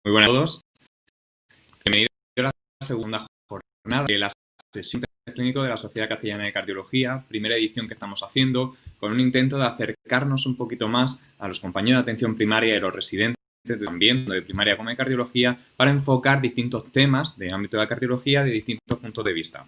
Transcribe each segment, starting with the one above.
Muy buenas a todos. Bienvenidos a la segunda jornada de la sesión clínico de la Sociedad Castellana de Cardiología, primera edición que estamos haciendo, con un intento de acercarnos un poquito más a los compañeros de atención primaria y los residentes también de primaria como de cardiología para enfocar distintos temas de ámbito de la cardiología de distintos puntos de vista.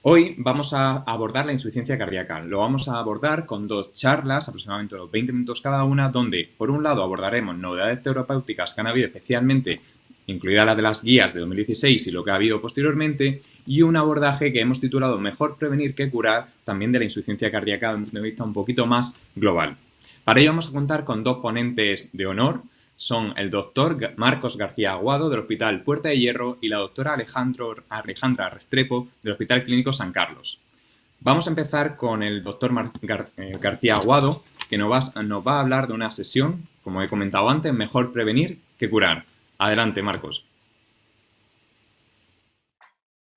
Hoy vamos a abordar la insuficiencia cardíaca. Lo vamos a abordar con dos charlas, aproximadamente unos 20 minutos cada una, donde, por un lado, abordaremos novedades terapéuticas que han habido especialmente, incluida la de las guías de 2016 y lo que ha habido posteriormente, y un abordaje que hemos titulado Mejor prevenir que curar, también de la insuficiencia cardíaca desde un punto de vista un poquito más global. Para ello vamos a contar con dos ponentes de honor. Son el doctor Marcos García Aguado del Hospital Puerta de Hierro y la doctora Alejandra Restrepo del Hospital Clínico San Carlos. Vamos a empezar con el doctor García Aguado, que nos va a hablar de una sesión, como he comentado antes, mejor prevenir que curar. Adelante, Marcos.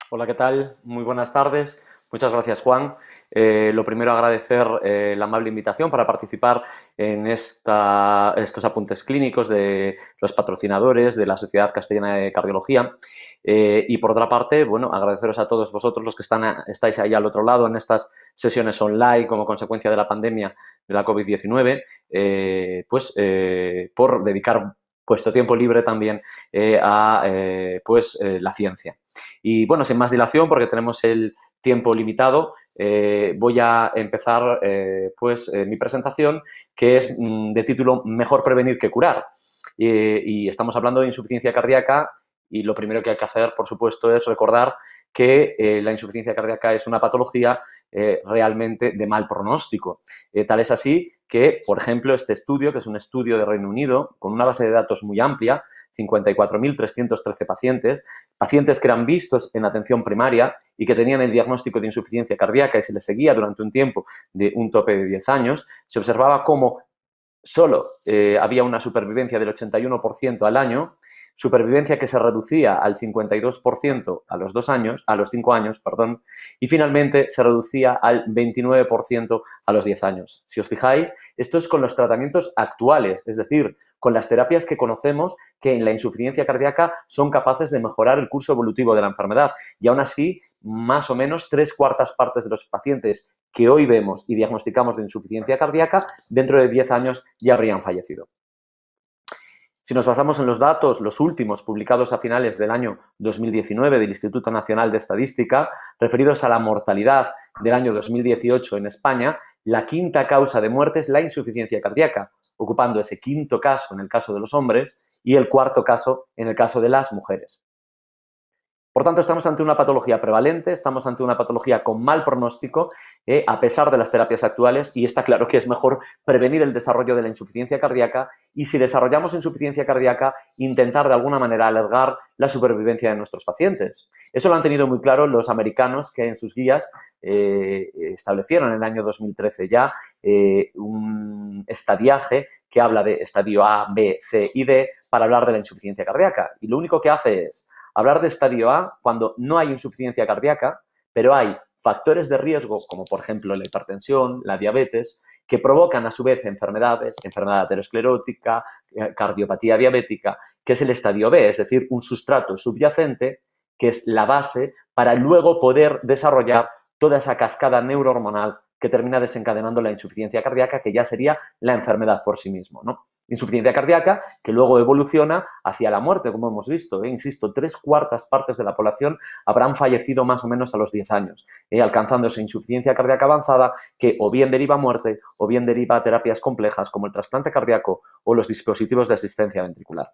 Hola, ¿qué tal? Muy buenas tardes. Muchas gracias, Juan. Lo primero, agradecer la amable invitación para participar en estos apuntes clínicos de los patrocinadores de la Sociedad Castellana de Cardiología. Y por otra parte, bueno, agradeceros a todos vosotros los que estáis ahí al otro lado en estas sesiones online como consecuencia de la pandemia de la COVID-19, por dedicar vuestro tiempo libre también a la ciencia. Y bueno, sin más dilación, porque tenemos el tiempo limitado, voy a empezar mi presentación, que es de título Mejor prevenir que curar. Y estamos hablando de insuficiencia cardíaca y lo primero que hay que hacer, por supuesto, es recordar que la insuficiencia cardíaca es una patología realmente de mal pronóstico. Tal es así que, por ejemplo, este estudio, que es un estudio de Reino Unido, con una base de datos muy amplia, 54.313 pacientes que eran vistos en atención primaria y que tenían el diagnóstico de insuficiencia cardíaca y se les seguía durante un tiempo de un tope de 10 años, se observaba cómo solo había una supervivencia del 81% al año, supervivencia que se reducía al 52% a los 5 años, y finalmente se reducía al 29% a los 10 años. Si os fijáis, esto es con los tratamientos actuales, es decir, con las terapias que conocemos que en la insuficiencia cardíaca son capaces de mejorar el curso evolutivo de la enfermedad. Y aún así, más o menos 3/4 partes de los pacientes que hoy vemos y diagnosticamos de insuficiencia cardíaca, dentro de 10 años ya habrían fallecido. Si nos basamos en los datos, los últimos publicados a finales del año 2019 del Instituto Nacional de Estadística, referidos a la mortalidad del año 2018 en España, la quinta causa de muerte es la insuficiencia cardíaca, ocupando ese quinto caso en el caso de los hombres y el cuarto caso en el caso de las mujeres. Por tanto, estamos ante una patología prevalente, estamos ante una patología con mal pronóstico, a pesar de las terapias actuales, y está claro que es mejor prevenir el desarrollo de la insuficiencia cardíaca y, si desarrollamos insuficiencia cardíaca, intentar de alguna manera alargar la supervivencia de nuestros pacientes. Eso lo han tenido muy claro los americanos, que en sus guías establecieron en el año 2013 ya un estadiaje que habla de estadio A, B, C y D para hablar de la insuficiencia cardíaca. Y lo único que hace es hablar de estadio A cuando no hay insuficiencia cardíaca, pero hay factores de riesgo, como por ejemplo la hipertensión, la diabetes, que provocan a su vez enfermedad aterosclerótica, cardiopatía diabética, que es el estadio B, es decir, un sustrato subyacente que es la base para luego poder desarrollar toda esa cascada neurohormonal que termina desencadenando la insuficiencia cardíaca, que ya sería la enfermedad por sí mismo, ¿no? Insuficiencia cardíaca que luego evoluciona hacia la muerte, como hemos visto. Insisto, 3/4 partes de la población habrán fallecido más o menos a los 10 años, alcanzando esa insuficiencia cardíaca avanzada que o bien deriva a muerte o bien deriva a terapias complejas como el trasplante cardíaco o los dispositivos de asistencia ventricular.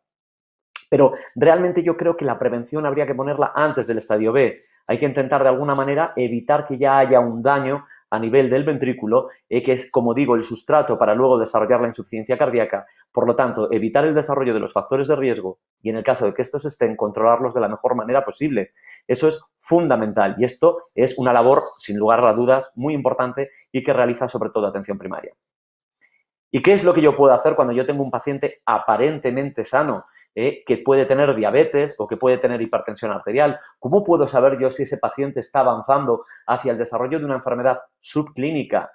Pero realmente yo creo que la prevención habría que ponerla antes del estadio B. Hay que intentar de alguna manera evitar que ya haya un daño a nivel del ventrículo, que es, como digo, el sustrato para luego desarrollar la insuficiencia cardíaca. Por lo tanto, evitar el desarrollo de los factores de riesgo y, en el caso de que estos estén, controlarlos de la mejor manera posible. Eso es fundamental y esto es una labor, sin lugar a dudas, muy importante y que realiza sobre todo atención primaria. ¿Y qué es lo que yo puedo hacer cuando yo tengo un paciente aparentemente sano? Que puede tener diabetes o que puede tener hipertensión arterial. ¿Cómo puedo saber yo si ese paciente está avanzando hacia el desarrollo de una enfermedad subclínica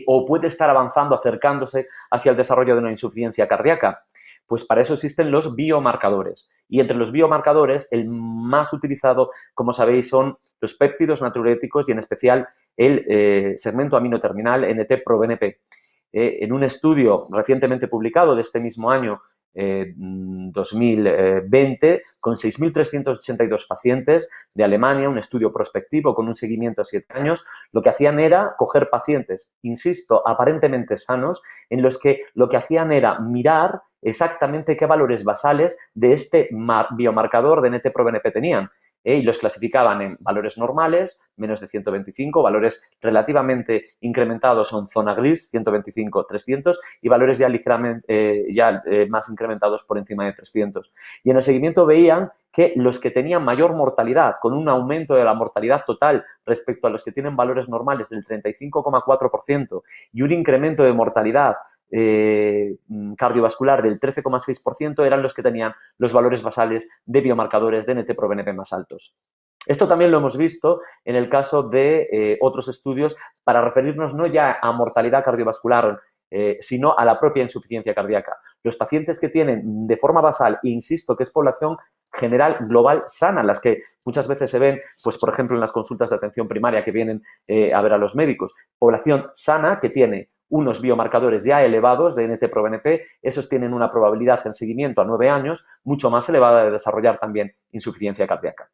o puede estar avanzando, acercándose hacia el desarrollo de una insuficiencia cardíaca? Pues para eso existen los biomarcadores. Y entre los biomarcadores, el más utilizado, como sabéis, son los péptidos natriuréticos y en especial el segmento amino terminal NT-proBNP. En un estudio recientemente publicado de este mismo año, 2020, con 6.382 pacientes de Alemania, un estudio prospectivo con un seguimiento a 7 años, lo que hacían era coger pacientes, insisto, aparentemente sanos, en los que lo que hacían era mirar exactamente qué valores basales de este biomarcador de NT-proBNP tenían. Y los clasificaban en valores normales, menos de 125, valores relativamente incrementados son zona gris, 125, 300, y valores ya ligeramente más incrementados por encima de 300. Y en el seguimiento veían que los que tenían mayor mortalidad, con un aumento de la mortalidad total respecto a los que tienen valores normales del 35,4% y un incremento de mortalidad cardiovascular del 13,6%, eran los que tenían los valores basales de biomarcadores de NT-proBNP más altos. Esto también lo hemos visto en el caso de otros estudios para referirnos no ya a mortalidad cardiovascular, sino a la propia insuficiencia cardíaca. Los pacientes que tienen de forma basal, insisto que es población general global sana, las que muchas veces se ven, pues por ejemplo en las consultas de atención primaria que vienen a ver a los médicos, población sana que tiene unos biomarcadores ya elevados de NT-proBNP, esos tienen una probabilidad en seguimiento a 9 años mucho más elevada de desarrollar también insuficiencia cardíaca.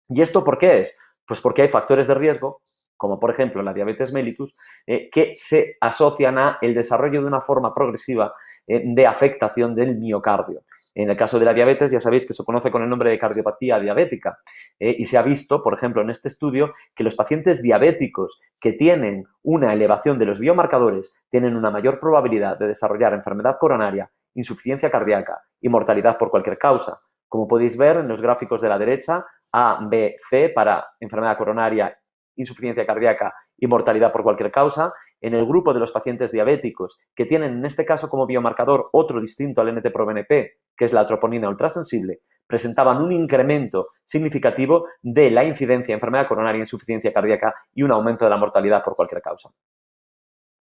¿Y esto por qué es? Pues porque hay factores de riesgo, como por ejemplo la diabetes mellitus, que se asocian a el desarrollo de una forma progresiva de afectación del miocardio. En el caso de la diabetes, ya sabéis que se conoce con el nombre de cardiopatía diabética y se ha visto, por ejemplo, en este estudio, que los pacientes diabéticos que tienen una elevación de los biomarcadores tienen una mayor probabilidad de desarrollar enfermedad coronaria, insuficiencia cardíaca y mortalidad por cualquier causa. Como podéis ver en los gráficos de la derecha, A, B, C para enfermedad coronaria, insuficiencia cardíaca y mortalidad por cualquier causa. En el grupo de los pacientes diabéticos que tienen en este caso como biomarcador otro distinto al NT-proBNP, que es la troponina ultrasensible, presentaban un incremento significativo de la incidencia de enfermedad coronaria, insuficiencia cardíaca y un aumento de la mortalidad por cualquier causa.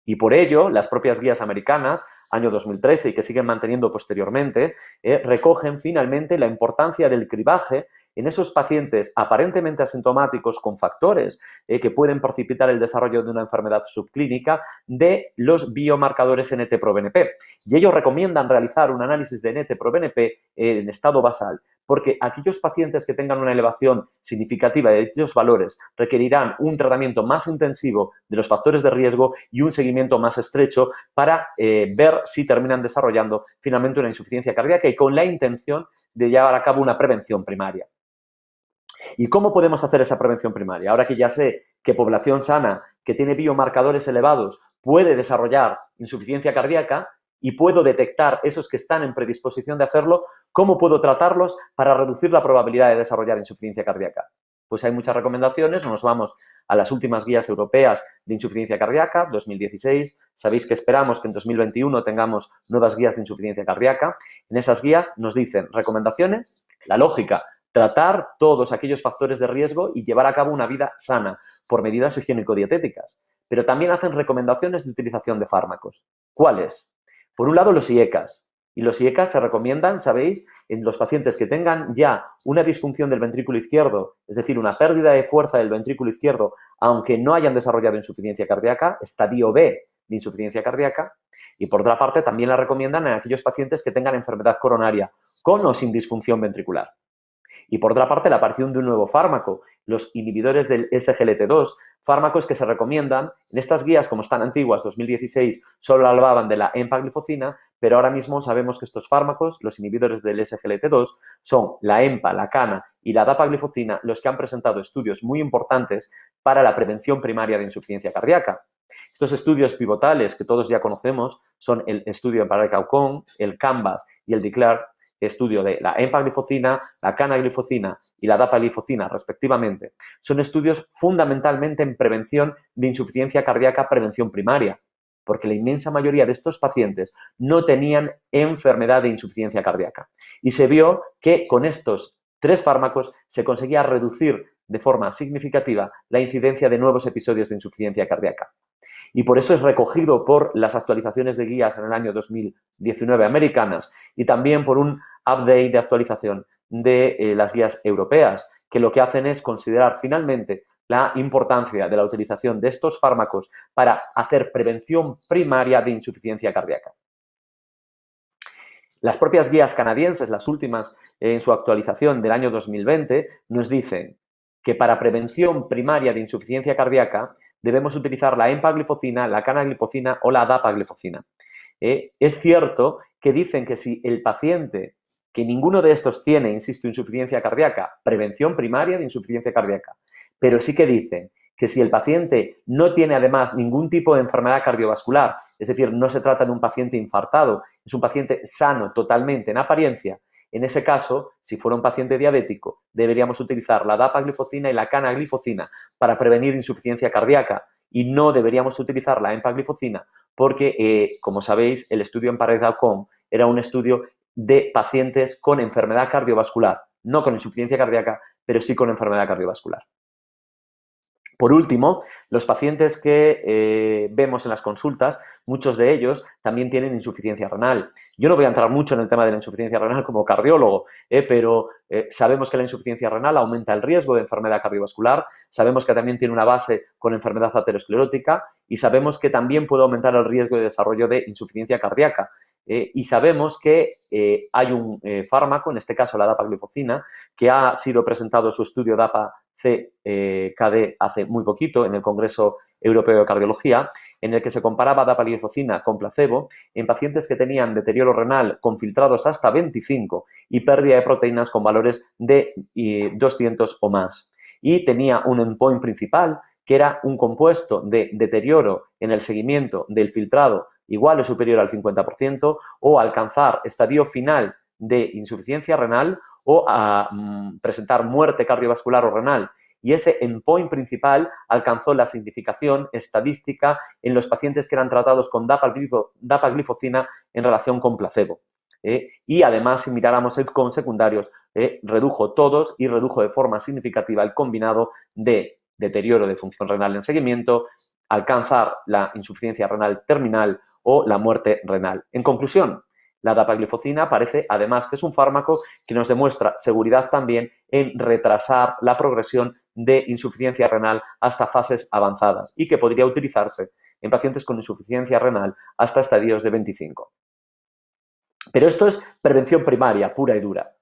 Y por ello, las propias guías americanas, año 2013 y que siguen manteniendo posteriormente, recogen finalmente la importancia del cribaje en esos pacientes aparentemente asintomáticos con factores que pueden precipitar el desarrollo de una enfermedad subclínica de los biomarcadores NT-proBNP. Y ellos recomiendan realizar un análisis de NT-proBNP en estado basal, porque aquellos pacientes que tengan una elevación significativa de dichos valores requerirán un tratamiento más intensivo de los factores de riesgo y un seguimiento más estrecho para ver si terminan desarrollando finalmente una insuficiencia cardíaca y con la intención de llevar a cabo una prevención primaria. ¿Y cómo podemos hacer esa prevención primaria? Ahora que ya sé que población sana que tiene biomarcadores elevados puede desarrollar insuficiencia cardíaca y puedo detectar esos que están en predisposición de hacerlo, ¿cómo puedo tratarlos para reducir la probabilidad de desarrollar insuficiencia cardíaca? Pues hay muchas recomendaciones, nos vamos a las últimas guías europeas de insuficiencia cardíaca, 2016. Sabéis que esperamos que en 2021 tengamos nuevas guías de insuficiencia cardíaca. En esas guías nos dicen recomendaciones, la lógica, tratar todos aquellos factores de riesgo y llevar a cabo una vida sana por medidas higiénico-dietéticas. Pero también hacen recomendaciones de utilización de fármacos. ¿Cuáles? Por un lado, los IECAs. Y los IECAs se recomiendan, sabéis, en los pacientes que tengan ya una disfunción del ventrículo izquierdo, es decir, una pérdida de fuerza del ventrículo izquierdo, aunque no hayan desarrollado insuficiencia cardíaca, estadio B de insuficiencia cardíaca. Y por otra parte, también la recomiendan en aquellos pacientes que tengan enfermedad coronaria, con o sin disfunción ventricular. Y por otra parte, la aparición de un nuevo fármaco, los inhibidores del SGLT2, fármacos que se recomiendan. En estas guías, como están antiguas, 2016, solo hablaban de la empagliflozina, pero ahora mismo sabemos que estos fármacos, los inhibidores del SGLT2, son la EMPA, la CANA y la dapagliflozina los que han presentado estudios muy importantes para la prevención primaria de insuficiencia cardíaca. Estos estudios pivotales que todos ya conocemos son el estudio Emparel-Caucon, el CANVAS y el DECLARE, estudio de la empagliflozina, la canagliflozina y la dapagliflozina, respectivamente. Son estudios fundamentalmente en prevención de insuficiencia cardíaca, prevención primaria, porque la inmensa mayoría de estos pacientes no tenían enfermedad de insuficiencia cardíaca. Y se vio que con estos 3 fármacos se conseguía reducir de forma significativa la incidencia de nuevos episodios de insuficiencia cardíaca. y por eso es recogido por las actualizaciones de guías en el año 2019 americanas y también por un update de actualización de las guías europeas, que lo que hacen es considerar finalmente la importancia de la utilización de estos fármacos para hacer prevención primaria de insuficiencia cardíaca. Las propias guías canadienses, las últimas en su actualización del año 2020, nos dicen que para prevención primaria de insuficiencia cardíaca debemos utilizar la empagliflozina, la canagliflozina o la dapagliflozina. Es cierto que dicen que si el paciente, que ninguno de estos tiene, insisto, insuficiencia cardíaca, prevención primaria de insuficiencia cardíaca, pero sí que dicen que si el paciente no tiene además ningún tipo de enfermedad cardiovascular, es decir, no se trata de un paciente infartado, es un paciente sano totalmente en apariencia, en ese caso, si fuera un paciente diabético, deberíamos utilizar la dapagliflozina y la canagliflozina para prevenir insuficiencia cardíaca y no deberíamos utilizar la empagliflozina porque, como sabéis, el estudio EMPA-RED-OUTCOME era un estudio de pacientes con enfermedad cardiovascular, no con insuficiencia cardíaca, pero sí con enfermedad cardiovascular. Por último, los pacientes que vemos en las consultas, muchos de ellos también tienen insuficiencia renal. Yo no voy a entrar mucho en el tema de la insuficiencia renal como cardiólogo, pero sabemos que la insuficiencia renal aumenta el riesgo de enfermedad cardiovascular, sabemos que también tiene una base con enfermedad aterosclerótica y sabemos que también puede aumentar el riesgo de desarrollo de insuficiencia cardíaca. Y sabemos que hay un fármaco, en este caso la dapagliflozina, que ha sido presentado su estudio DAPA-CKD hace muy poquito en el Congreso Europeo de Cardiología, en el que se comparaba dapagliflozina con placebo en pacientes que tenían deterioro renal con filtrados hasta 25 y pérdida de proteínas con valores de 200 o más. Y tenía un endpoint principal, que era un compuesto de deterioro en el seguimiento del filtrado igual o superior al 50% o alcanzar estadio final de insuficiencia renal o a presentar muerte cardiovascular o renal. Y ese endpoint principal alcanzó la significación estadística en los pacientes que eran tratados con dapagliflozina en relación con placebo. Y además, si miráramos con secundarios, redujo todos y redujo de forma significativa el combinado de deterioro de función renal en seguimiento, alcanzar la insuficiencia renal terminal o la muerte renal. En conclusión, la dapagliflozina parece, además, que es un fármaco que nos demuestra seguridad también en retrasar la progresión de insuficiencia renal hasta fases avanzadas y que podría utilizarse en pacientes con insuficiencia renal hasta estadios de 25. Pero esto es prevención primaria, pura y dura.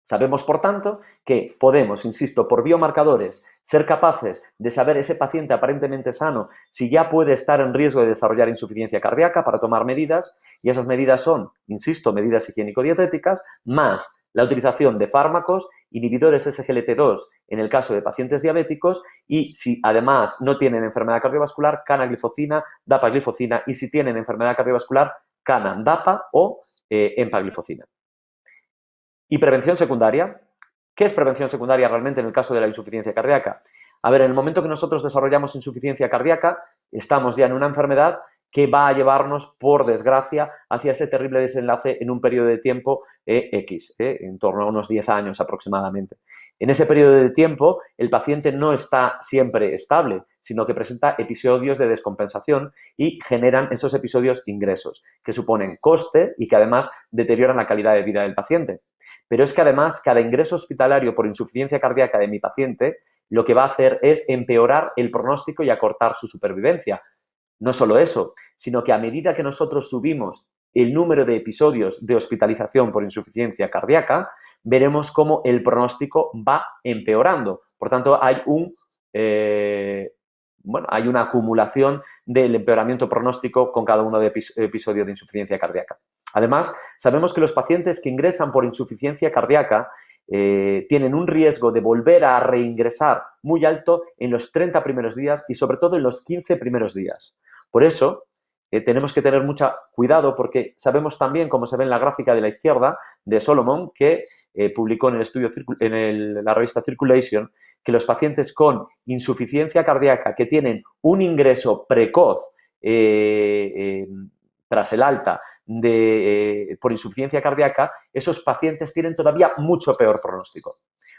Sabemos, por tanto, que podemos, insisto, por biomarcadores, ser capaces de saber ese paciente aparentemente sano si ya puede estar en riesgo de desarrollar insuficiencia cardíaca para tomar medidas, y esas medidas son, insisto, medidas higiénico-dietéticas, más la utilización de fármacos, inhibidores SGLT2 en el caso de pacientes diabéticos y si además no tienen enfermedad cardiovascular, canagliflozina, dapagliflozina y si tienen enfermedad cardiovascular, cana-dapa o empagliflozina. ¿Y prevención secundaria? ¿Qué es prevención secundaria realmente en el caso de la insuficiencia cardíaca? A ver, en el momento que nosotros desarrollamos insuficiencia cardíaca, estamos ya en una enfermedad que va a llevarnos, por desgracia, hacia ese terrible desenlace en un periodo de tiempo X, en torno a unos 10 años aproximadamente. En ese periodo de tiempo, el paciente no está siempre estable, sino que presenta episodios de descompensación y generan esos episodios ingresos, que suponen coste y que además deterioran la calidad de vida del paciente. Pero es que además cada ingreso hospitalario por insuficiencia cardíaca de mi paciente lo que va a hacer es empeorar el pronóstico y acortar su supervivencia. No solo eso, sino que a medida que nosotros subimos el número de episodios de hospitalización por insuficiencia cardíaca, veremos cómo el pronóstico va empeorando. Por tanto, hay una acumulación del empeoramiento pronóstico con cada uno de episodios de insuficiencia cardíaca. Además, sabemos que los pacientes que ingresan por insuficiencia cardíaca tienen un riesgo de volver a reingresar muy alto en los 30 primeros días y sobre todo en los 15 primeros días. Por eso, tenemos que tener mucho cuidado porque sabemos también, como se ve en la gráfica de la izquierda de Solomon, que publicó en el estudio la revista Circulation, que los pacientes con insuficiencia cardíaca que tienen un ingreso precoz tras el alta por insuficiencia cardíaca, esos pacientes tienen todavía mucho peor pronóstico.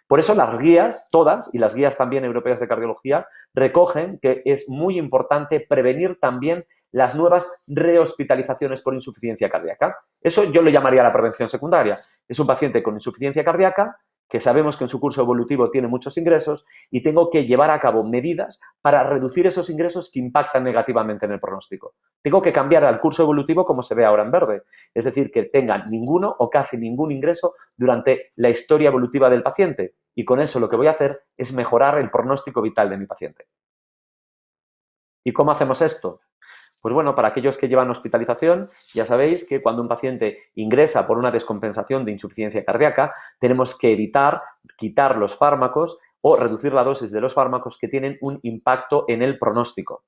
Por eso las guías, todas, y las guías también europeas de cardiología, recogen que es muy importante prevenir también las nuevas rehospitalizaciones por insuficiencia cardíaca. Eso yo lo llamaría la prevención secundaria. Es un paciente con insuficiencia cardíaca que sabemos que en su curso evolutivo tiene muchos ingresos y tengo que llevar a cabo medidas para reducir esos ingresos que impactan negativamente en el pronóstico. Tengo que cambiar al curso evolutivo como se ve ahora en verde, es decir, que tenga ninguno o casi ningún ingreso durante la historia evolutiva del paciente y con eso lo que voy a hacer es mejorar el pronóstico vital de mi paciente. ¿Y cómo hacemos esto? Pues bueno, para aquellos que llevan hospitalización, ya sabéis que cuando un paciente ingresa por una descompensación de insuficiencia cardíaca, tenemos que evitar quitar los fármacos o reducir la dosis de los fármacos que tienen un impacto en el pronóstico.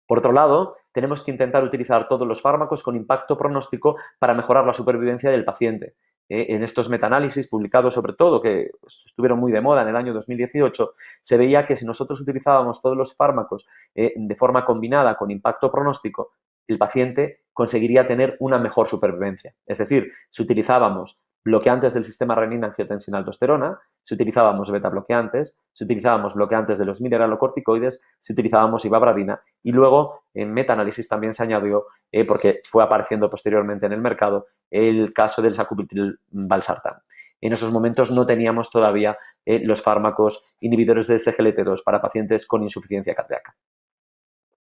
Por otro lado, tenemos que intentar utilizar todos los fármacos con impacto pronóstico para mejorar la supervivencia del paciente. En estos metaanálisis publicados sobre todo, que estuvieron muy de moda en el año 2018, se veía que si nosotros utilizábamos todos los fármacos de forma combinada con impacto pronóstico, el paciente conseguiría tener una mejor supervivencia. Es decir, si utilizábamos bloqueantes del sistema renina-angiotensina-aldosterona, si utilizábamos beta-bloqueantes, si utilizábamos bloqueantes de los mineralocorticoides, si utilizábamos ivabradina y luego en metaanálisis también se añadió, porque fue apareciendo posteriormente en el mercado, el caso del sacubitril/valsartán. En esos momentos no teníamos todavía los fármacos inhibidores de SGLT2 para pacientes con insuficiencia cardíaca.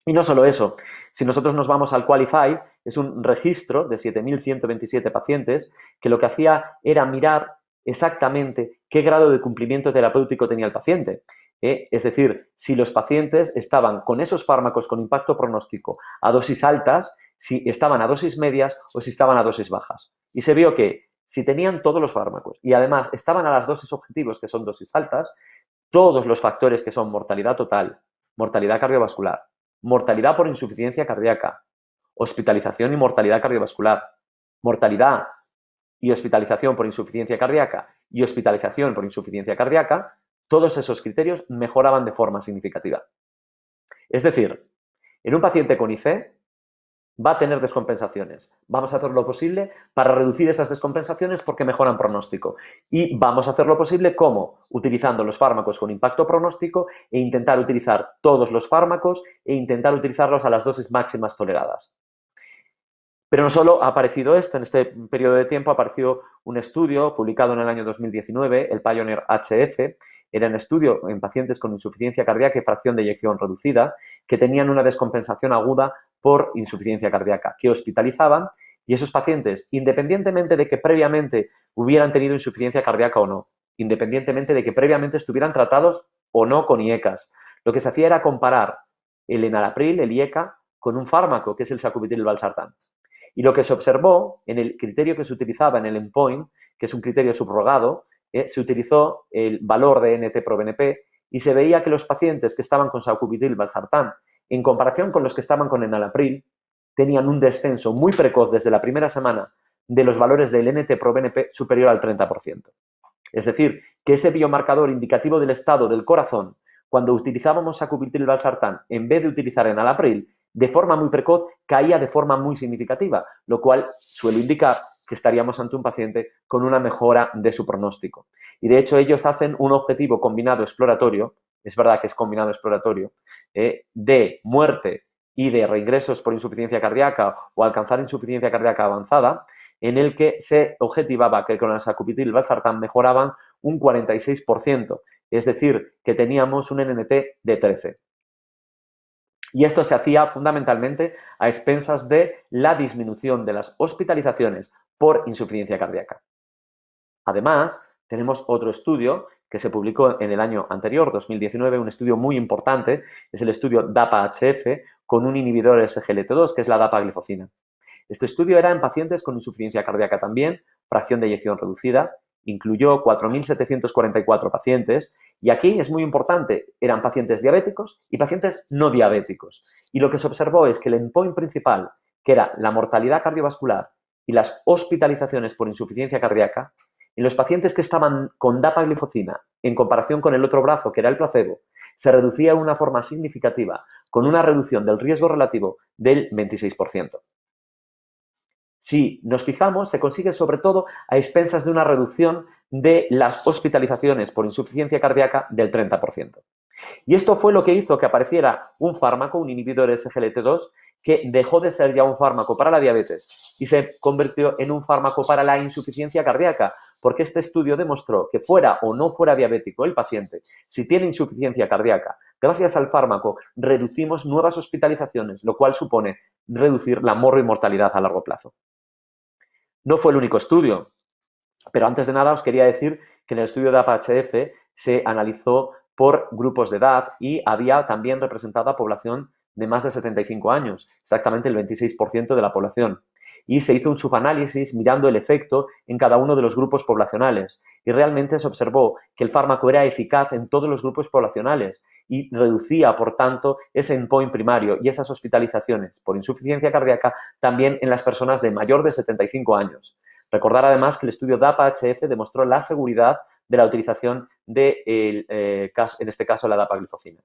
Y no solo eso, si nosotros nos vamos al Qualify, es un registro de 7.127 pacientes que lo que hacía era mirar exactamente qué grado de cumplimiento terapéutico tenía el paciente. Es decir, si los pacientes estaban con esos fármacos con impacto pronóstico a dosis altas, si estaban a dosis medias o si estaban a dosis bajas. Y se vio que si tenían todos los fármacos y además estaban a las dosis objetivos, que son dosis altas, todos los factores que son mortalidad total, mortalidad cardiovascular, mortalidad por insuficiencia cardíaca, hospitalización y mortalidad cardiovascular, mortalidad y hospitalización por insuficiencia cardíaca y hospitalización por insuficiencia cardíaca, todos esos criterios mejoraban de forma significativa. Es decir, en un paciente con IC va a tener descompensaciones. Vamos a hacer lo posible para reducir esas descompensaciones porque mejoran pronóstico. Y vamos a hacer lo posible, ¿cómo? Utilizando los fármacos con impacto pronóstico e intentar utilizar todos los fármacos e intentar utilizarlos a las dosis máximas toleradas. Pero no solo ha aparecido esto, en este periodo de tiempo ha aparecido un estudio publicado en el año 2019, el Pioneer HF, era un estudio en pacientes con insuficiencia cardíaca y fracción de eyección reducida que tenían una descompensación aguda por insuficiencia cardíaca, que hospitalizaban y esos pacientes, independientemente de que previamente hubieran tenido insuficiencia cardíaca o no, independientemente de que previamente estuvieran tratados o no con IECAs, lo que se hacía era comparar el enalapril, el IECA, con un fármaco que es el sacubitril/valsartán. Y lo que se observó en el criterio que se utilizaba en el endpoint, que es un criterio subrogado, se utilizó el valor de NT-proBNP y se veía que los pacientes que estaban con sacubitril/valsartán, en comparación con los que estaban con enalapril, tenían un descenso muy precoz desde la primera semana de los valores del NT-proBNP superior al 30%. Es decir, que ese biomarcador indicativo del estado del corazón, cuando utilizábamos sacubitril/valsartán en vez de utilizar enalapril, de forma muy precoz caía de forma muy significativa, lo cual suele indicar que estaríamos ante un paciente con una mejora de su pronóstico. Y de hecho ellos hacen un objetivo combinado exploratorio, es verdad que es combinado exploratorio, de muerte y de reingresos por insuficiencia cardíaca o alcanzar insuficiencia cardíaca avanzada, en el que se objetivaba que con el sacubitril/valsartán mejoraban un 46%, es decir, que teníamos un NNT de 13. Y esto se hacía fundamentalmente a expensas de la disminución de las hospitalizaciones por insuficiencia cardíaca. Además, tenemos otro estudio que se publicó en el año anterior, 2019, un estudio muy importante, es el estudio DAPA-HF con un inhibidor SGLT2, que es la dapaglifosina. Este estudio era en pacientes con insuficiencia cardíaca también, fracción de eyección reducida, incluyó 4.744 pacientes y aquí es muy importante, eran pacientes diabéticos y pacientes no diabéticos. Y lo que se observó es que el endpoint principal, que era la mortalidad cardiovascular y las hospitalizaciones por insuficiencia cardíaca, en los pacientes que estaban con dapaglifosina en comparación con el otro brazo, que era el placebo, se reducía de una forma significativa con una reducción del riesgo relativo del 26%. Si nos fijamos, se consigue sobre todo a expensas de una reducción de las hospitalizaciones por insuficiencia cardíaca del 30%. Y esto fue lo que hizo que apareciera un fármaco, un inhibidor SGLT2, que dejó de ser ya un fármaco para la diabetes y se convirtió en un fármaco para la insuficiencia cardíaca, porque este estudio demostró que fuera o no fuera diabético el paciente, si tiene insuficiencia cardíaca, gracias al fármaco reducimos nuevas hospitalizaciones, lo cual supone reducir la mortalidad a largo plazo. No fue el único estudio, pero antes de nada os quería decir que en el estudio de APA-HF se analizó por grupos de edad y había también representada población de más de 75 años, exactamente el 26% de la población. Y se hizo un subanálisis mirando el efecto en cada uno de los grupos poblacionales y realmente se observó que el fármaco era eficaz en todos los grupos poblacionales y reducía, por tanto, ese endpoint primario y esas hospitalizaciones por insuficiencia cardíaca también en las personas de mayor de 75 años. Recordar además que el estudio DAPA-HF demostró la seguridad de la utilización de, en este caso, la dapagliflozina.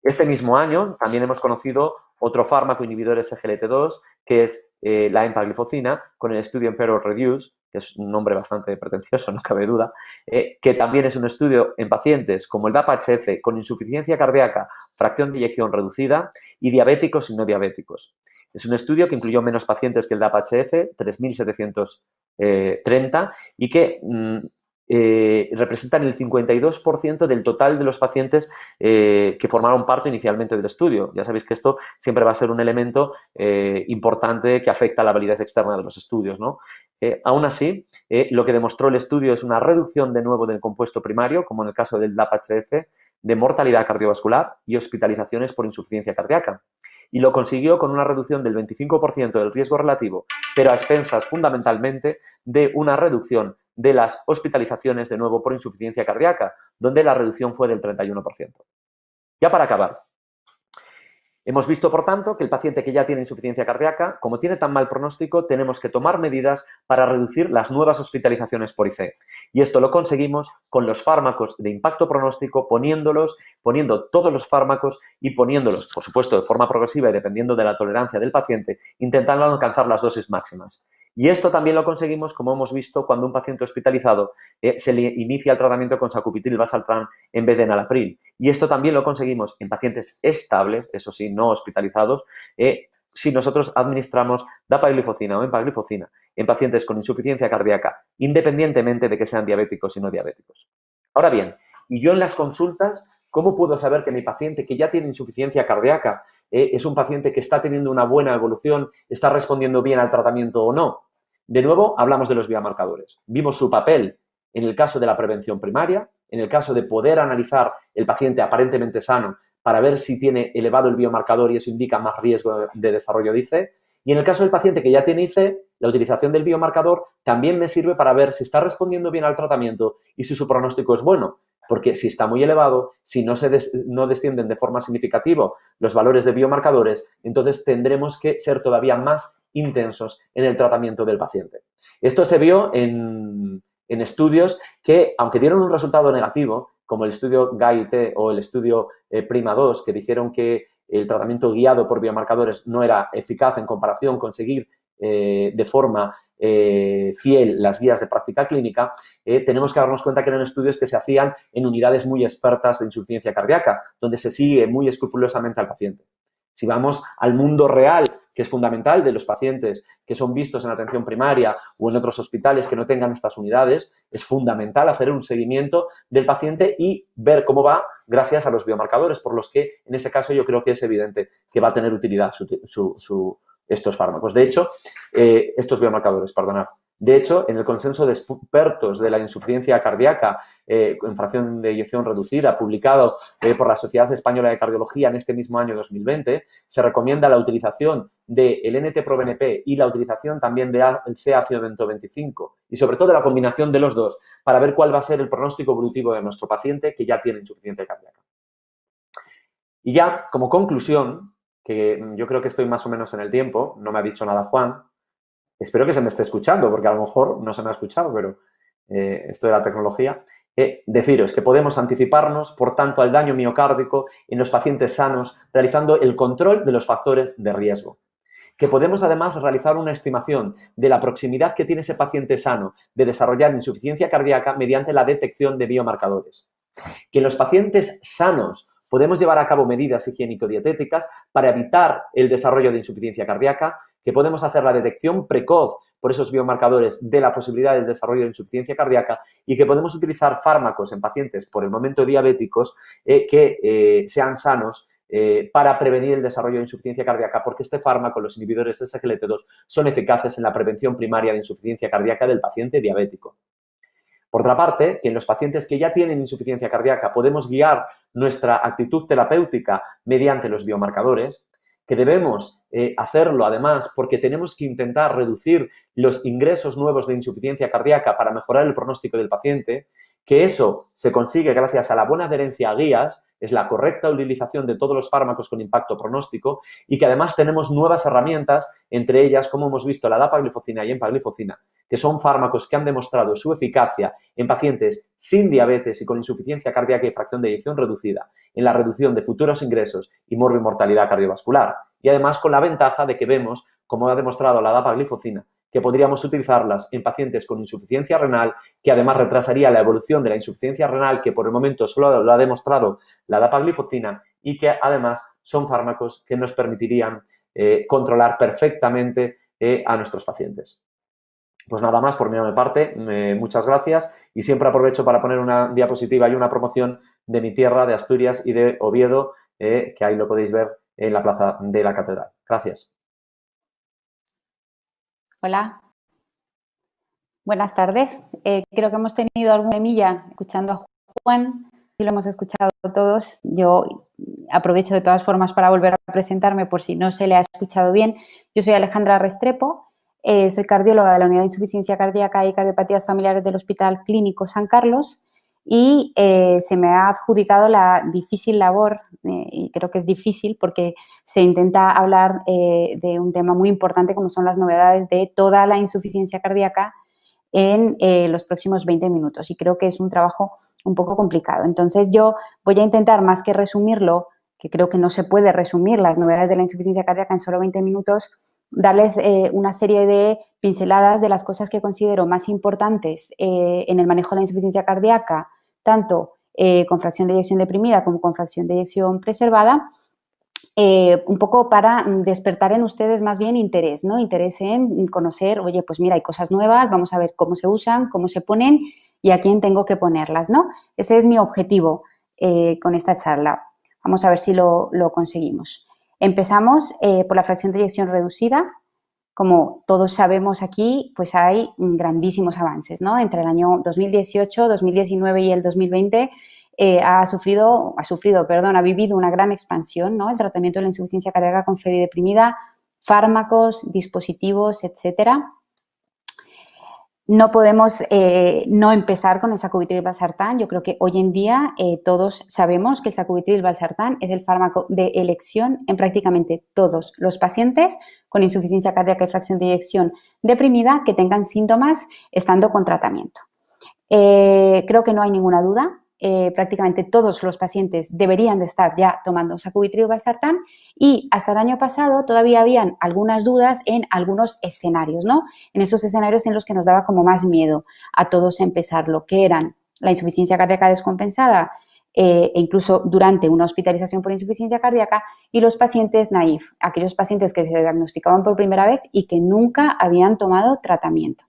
Este mismo año también hemos conocido otro fármaco inhibidor SGLT2, que es la empagliflozina, con el estudio Emperor Reduce, que es un nombre bastante pretencioso, no cabe duda, que también es un estudio en pacientes como el DAPA-HF con insuficiencia cardíaca, fracción de eyección reducida y diabéticos y no diabéticos. Es un estudio que incluyó menos pacientes que el DAPA-HF, 3.730, y que representan el 52% del total de los pacientes que formaron parte inicialmente del estudio. Ya sabéis que esto siempre va a ser un elemento importante que afecta a la validez externa de los estudios, ¿no? Aún así, lo que demostró el estudio es una reducción de nuevo del compuesto primario, como en el caso del DAPA-HF, de mortalidad cardiovascular y hospitalizaciones por insuficiencia cardíaca. Y lo consiguió con una reducción del 25% del riesgo relativo, pero a expensas fundamentalmente de una reducción de las hospitalizaciones de nuevo por insuficiencia cardíaca, donde la reducción fue del 31%. Ya para acabar, hemos visto, por tanto, que el paciente que ya tiene insuficiencia cardíaca, como tiene tan mal pronóstico, tenemos que tomar medidas para reducir las nuevas hospitalizaciones por IC. Y esto lo conseguimos con los fármacos de impacto pronóstico, poniendo todos los fármacos y poniéndolos, por supuesto, de forma progresiva y dependiendo de la tolerancia del paciente, intentando alcanzar las dosis máximas. Y esto también lo conseguimos, como hemos visto, cuando un paciente hospitalizado se le inicia el tratamiento con sacubitril/valsartán en vez de enalapril. Y esto también lo conseguimos en pacientes estables, eso sí, no hospitalizados, si nosotros administramos dapagliflozina o empagliflozina en pacientes con insuficiencia cardíaca, independientemente de que sean diabéticos y no diabéticos. Ahora bien, y yo en las consultas, ¿cómo puedo saber que mi paciente que ya tiene insuficiencia cardíaca es un paciente que está teniendo una buena evolución, está respondiendo bien al tratamiento o no? De nuevo, hablamos de los biomarcadores. Vimos su papel en el caso de la prevención primaria, en el caso de poder analizar el paciente aparentemente sano para ver si tiene elevado el biomarcador y eso indica más riesgo de desarrollo de IC. Y en el caso del paciente que ya tiene IC, la utilización del biomarcador también me sirve para ver si está respondiendo bien al tratamiento y si su pronóstico es bueno. Porque si está muy elevado, si no descienden de forma significativa los valores de biomarcadores, entonces tendremos que ser todavía más intensos en el tratamiento del paciente. Esto se vio en estudios que, aunque dieron un resultado negativo, como el estudio GAI-T o el estudio PRIMA2, que dijeron que el tratamiento guiado por biomarcadores no era eficaz en comparación con seguir de forma fiel las guías de práctica clínica, tenemos que darnos cuenta que eran estudios que se hacían en unidades muy expertas de insuficiencia cardíaca, donde se sigue muy escrupulosamente al paciente. Si vamos al mundo real, que es fundamental, de los pacientes que son vistos en atención primaria o en otros hospitales que no tengan estas unidades, es fundamental hacer un seguimiento del paciente y ver cómo va gracias a los biomarcadores, por los que en ese caso yo creo que es evidente que va a tener utilidad estos fármacos. De hecho, estos biomarcadores, perdonad. De hecho, en el consenso de expertos de la insuficiencia cardíaca en fracción de eyección reducida, publicado por la Sociedad Española de Cardiología en este mismo año 2020, se recomienda la utilización del NT-proBNP y la utilización también del C-ácido benzobentílico y sobre todo la combinación de los dos para ver cuál va a ser el pronóstico evolutivo de nuestro paciente que ya tiene insuficiencia cardíaca. Y ya, como conclusión, que yo creo que estoy más o menos en el tiempo, no me ha dicho nada Juan, espero que se me esté escuchando, porque a lo mejor no se me ha escuchado, pero esto de la tecnología. Deciros que podemos anticiparnos, por tanto, al daño miocárdico en los pacientes sanos, realizando el control de los factores de riesgo. que podemos además realizar una estimación de la proximidad que tiene ese paciente sano de desarrollar insuficiencia cardíaca mediante la detección de biomarcadores. Que en los pacientes sanos podemos llevar a cabo medidas higiénico-dietéticas para evitar el desarrollo de insuficiencia cardíaca, que podemos hacer la detección precoz por esos biomarcadores de la posibilidad del desarrollo de insuficiencia cardíaca y que podemos utilizar fármacos en pacientes por el momento diabéticos que sean sanos para prevenir el desarrollo de insuficiencia cardíaca, porque este fármaco, los inhibidores de SGLT2, son eficaces en la prevención primaria de insuficiencia cardíaca del paciente diabético. Por otra parte, que en los pacientes que ya tienen insuficiencia cardíaca podemos guiar nuestra actitud terapéutica mediante los biomarcadores, que debemos hacerlo además porque tenemos que intentar reducir los ingresos nuevos de insuficiencia cardíaca para mejorar el pronóstico del paciente, que eso se consigue gracias a la buena adherencia a guías, es la correcta utilización de todos los fármacos con impacto pronóstico y que además tenemos nuevas herramientas, entre ellas, como hemos visto, la dapagliflozina y empagliflozina, que son fármacos que han demostrado su eficacia en pacientes sin diabetes y con insuficiencia cardíaca y fracción de eyección reducida, en la reducción de futuros ingresos y morbimortalidad cardiovascular. Y además con la ventaja de que vemos, como ha demostrado la dapagliflozina, que podríamos utilizarlas en pacientes con insuficiencia renal, que además retrasaría la evolución de la insuficiencia renal, que por el momento solo lo ha demostrado la dapagliflozina, y que además son fármacos que nos permitirían controlar perfectamente a nuestros pacientes. Pues nada más por mi parte, muchas gracias y siempre aprovecho para poner una diapositiva y una promoción de mi tierra, de Asturias y de Oviedo, que ahí lo podéis ver en la plaza de la Catedral. Gracias. Hola, buenas tardes. Creo que hemos tenido alguna milla escuchando a Juan y lo hemos escuchado todos. Yo aprovecho de todas formas para volver a presentarme por si no se le ha escuchado bien. Yo soy Alejandra Restrepo, soy cardióloga de la Unidad de Insuficiencia Cardíaca y Cardiopatías Familiares del Hospital Clínico San Carlos y se me ha adjudicado la difícil labor, y creo que es difícil porque se intenta hablar de un tema muy importante como son las novedades de toda la insuficiencia cardíaca en los próximos 20 minutos y creo que es un trabajo un poco complicado. Entonces yo voy a intentar, más que resumirlo, que creo que no se puede resumir las novedades de la insuficiencia cardíaca en solo 20 minutos, darles una serie de pinceladas de las cosas que considero más importantes en el manejo de la insuficiencia cardíaca, tanto con fracción de eyección deprimida como con fracción de eyección preservada, un poco para despertar en ustedes más bien interés, ¿no? Interés en conocer, oye, pues mira, hay cosas nuevas, vamos a ver cómo se usan, cómo se ponen y a quién tengo que ponerlas, ¿no? Ese es mi objetivo con esta charla. Vamos a ver si lo conseguimos. Empezamos por la fracción de eyección reducida. Como todos sabemos aquí, pues hay grandísimos avances, ¿no? Entre el año 2018, 2019 y el 2020 ha vivido una gran expansión, ¿no? El tratamiento de la insuficiencia cardíaca con FEBI deprimida, fármacos, dispositivos, etcétera. No podemos no empezar con el sacubitril/valsartán. Yo creo que hoy en día todos sabemos que el sacubitril/valsartán es el fármaco de elección en prácticamente todos los pacientes con insuficiencia cardíaca y fracción de eyección deprimida que tengan síntomas estando con tratamiento. Creo que no hay ninguna duda. Prácticamente todos los pacientes deberían de estar ya tomando sacubitril/valsartán y hasta el año pasado todavía habían algunas dudas en algunos escenarios, ¿no? En esos escenarios en los que nos daba como más miedo a todos empezarlo, que eran la insuficiencia cardíaca descompensada e incluso durante una hospitalización por insuficiencia cardíaca y los pacientes naïf, aquellos pacientes que se diagnosticaban por primera vez y que nunca habían tomado tratamiento.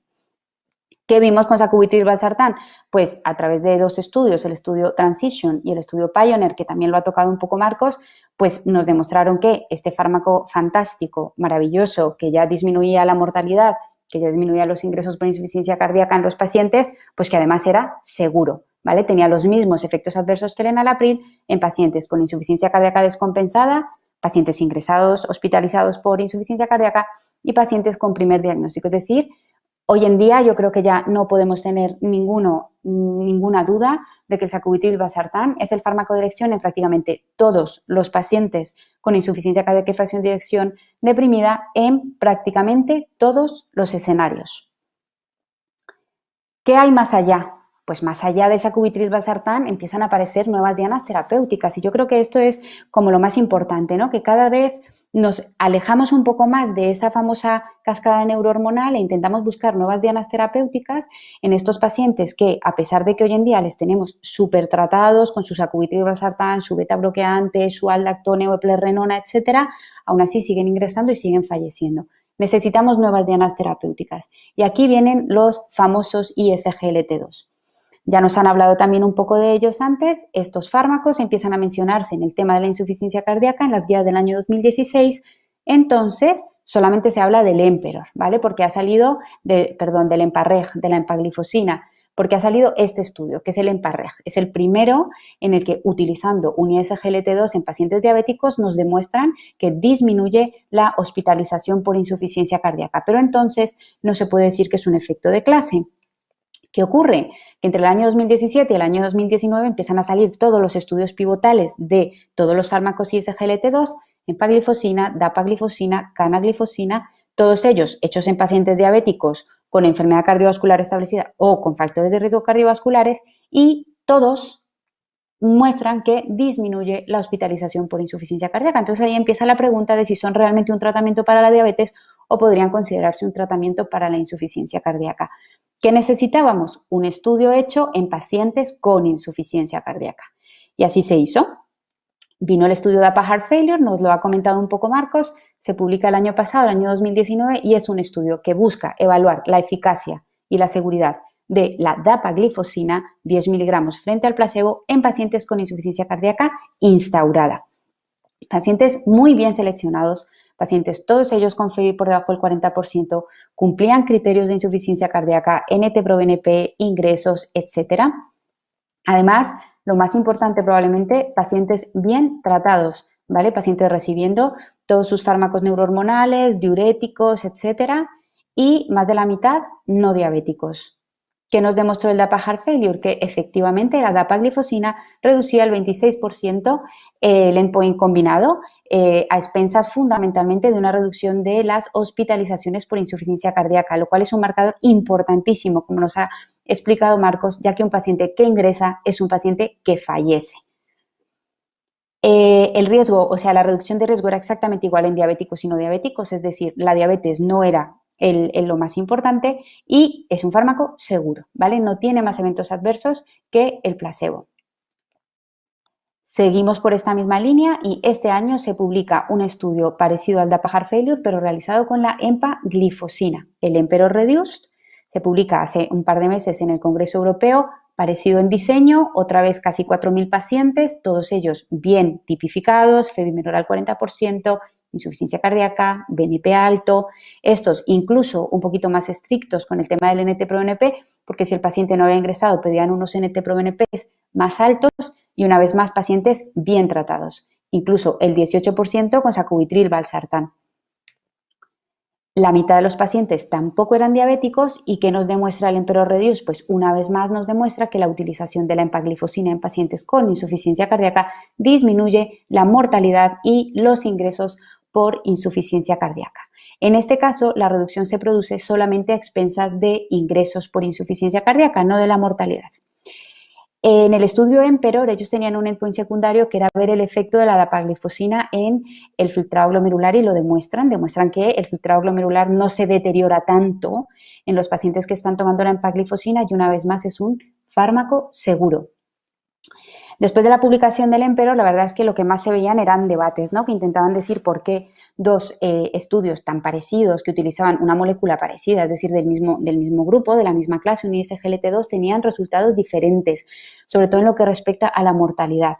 ¿Qué vimos con sacubitril/valsartán? Pues a través de dos estudios, el estudio Transition y el estudio Pioneer, que también lo ha tocado un poco Marcos, pues nos demostraron que este fármaco fantástico, maravilloso, que ya disminuía la mortalidad, que ya disminuía los ingresos por insuficiencia cardíaca en los pacientes, pues que además era seguro, ¿vale? Tenía los mismos efectos adversos que el enalapril en pacientes con insuficiencia cardíaca descompensada, pacientes ingresados, hospitalizados por insuficiencia cardíaca y pacientes con primer diagnóstico, es decir, hoy en día yo creo que ya no podemos tener ninguna duda de que el sacubitril/valsartán es el fármaco de elección en prácticamente todos los pacientes con insuficiencia cardíaca y fracción de eyección deprimida en prácticamente todos los escenarios. ¿Qué hay más allá? pues más allá del sacubitril/valsartán empiezan a aparecer nuevas dianas terapéuticas. Y yo creo que esto es como lo más importante, ¿no? Que cada vez nos alejamos un poco más de esa famosa cascada neurohormonal e intentamos buscar nuevas dianas terapéuticas en estos pacientes que, a pesar de que hoy en día les tenemos súper tratados con su sacubitril/valsartán, su beta bloqueante, su aldactone o eplerenona, etcétera, aún así siguen ingresando y siguen falleciendo. Necesitamos nuevas dianas terapéuticas. Y aquí vienen los famosos ISGLT2. Ya nos han hablado también un poco de ellos antes. Estos fármacos empiezan a mencionarse en el tema de la insuficiencia cardíaca en las guías del año 2016. Entonces, solamente se habla del Emperor, ¿vale? Porque ha salido, del Empareg, de la empaglifosina, porque ha salido este estudio, que es el Empareg. Es el primero en el que, utilizando un ISGLT2 en pacientes diabéticos, nos demuestran que disminuye la hospitalización por insuficiencia cardíaca. Pero entonces no se puede decir que es un efecto de clase. ¿Qué ocurre? Que entre el año 2017 y el año 2019 empiezan a salir todos los estudios pivotales de todos los fármacos ISGLT2, empaglifosina, dapaglifosina, canaglifosina, todos ellos hechos en pacientes diabéticos con enfermedad cardiovascular establecida o con factores de riesgo cardiovasculares, y todos muestran que disminuye la hospitalización por insuficiencia cardíaca. Entonces ahí empieza la pregunta de si son realmente un tratamiento para la diabetes o podrían considerarse un tratamiento para la insuficiencia cardíaca. ¿Qué necesitábamos? Un estudio hecho en pacientes con insuficiencia cardíaca. Y así se hizo. Vino el estudio de APA Heart Failure, nos lo ha comentado un poco Marcos, se publica el año pasado, el año 2019, y es un estudio que busca evaluar la eficacia y la seguridad de la dapaglifosina 10 miligramos frente al placebo en pacientes con insuficiencia cardíaca instaurada. Pacientes muy bien seleccionados, pacientes todos ellos con FEV1 por debajo del 40%, cumplían criterios de insuficiencia cardíaca, NT-proBNP, ingresos, etc. Además, lo más importante probablemente, pacientes bien tratados, ¿vale? Pacientes recibiendo todos sus fármacos neurohormonales, diuréticos, etc. Y más de la mitad no diabéticos. ¿Qué nos demostró el DAPA Heart Failure? Que efectivamente la dapaglifosina reducía el 26% el endpoint combinado, a expensas fundamentalmente de una reducción de las hospitalizaciones por insuficiencia cardíaca, lo cual es un marcador importantísimo, como nos ha explicado Marcos, ya que un paciente que ingresa es un paciente que fallece. El riesgo, o sea, la reducción de riesgo era exactamente igual en diabéticos y no diabéticos, es decir, la diabetes no era lo más importante, y es un fármaco seguro, ¿vale? No tiene más eventos adversos que el placebo. Seguimos por esta misma línea y este año se publica un estudio parecido al DAPA Heart Failure, pero realizado con la empaglifosina, el Emperor Reduced. Se publica hace un par de meses en el Congreso Europeo, parecido en diseño, otra vez casi 4.000 pacientes, todos ellos bien tipificados, FEV1 menor al 40%, insuficiencia cardíaca, BNP alto, estos incluso un poquito más estrictos con el tema del NT-proBNP, porque si el paciente no había ingresado pedían unos NT-proBNPs más altos, y una vez más pacientes bien tratados, incluso el 18% con sacubitril/valsartán. La mitad de los pacientes tampoco eran diabéticos. ¿Y qué nos demuestra el Emperor Reduced? Pues una vez más nos demuestra que la utilización de la empaglifosina en pacientes con insuficiencia cardíaca disminuye la mortalidad y los ingresos por insuficiencia cardíaca. En este caso, la reducción se produce solamente a expensas de ingresos por insuficiencia cardíaca, no de la mortalidad. En el estudio Emperor, ellos tenían un endpoint secundario que era ver el efecto de la dapaglifosina en el filtrado glomerular, y lo demuestran que el filtrado glomerular no se deteriora tanto en los pacientes que están tomando la empaglifosina, y una vez más es un fármaco seguro. Después de la publicación del Emperor, la verdad es que lo que más se veían eran debates, ¿no? Que intentaban decir por qué dos estudios tan parecidos, que utilizaban una molécula parecida, es decir, del mismo grupo, de la misma clase, un ISGLT2, tenían resultados diferentes, sobre todo en lo que respecta a la mortalidad.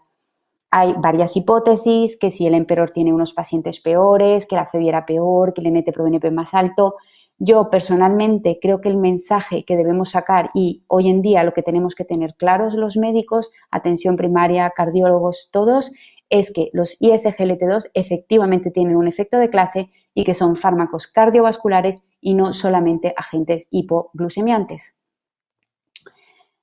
Hay varias hipótesis, que si el Emperor tiene unos pacientes peores, que la FEV era peor, que el NT-proBNP más alto. Yo personalmente creo que el mensaje que debemos sacar, y hoy en día lo que tenemos que tener claros los médicos, atención primaria, cardiólogos, todos, es que los ISGLT2 efectivamente tienen un efecto de clase y que son fármacos cardiovasculares y no solamente agentes hipoglucemiantes.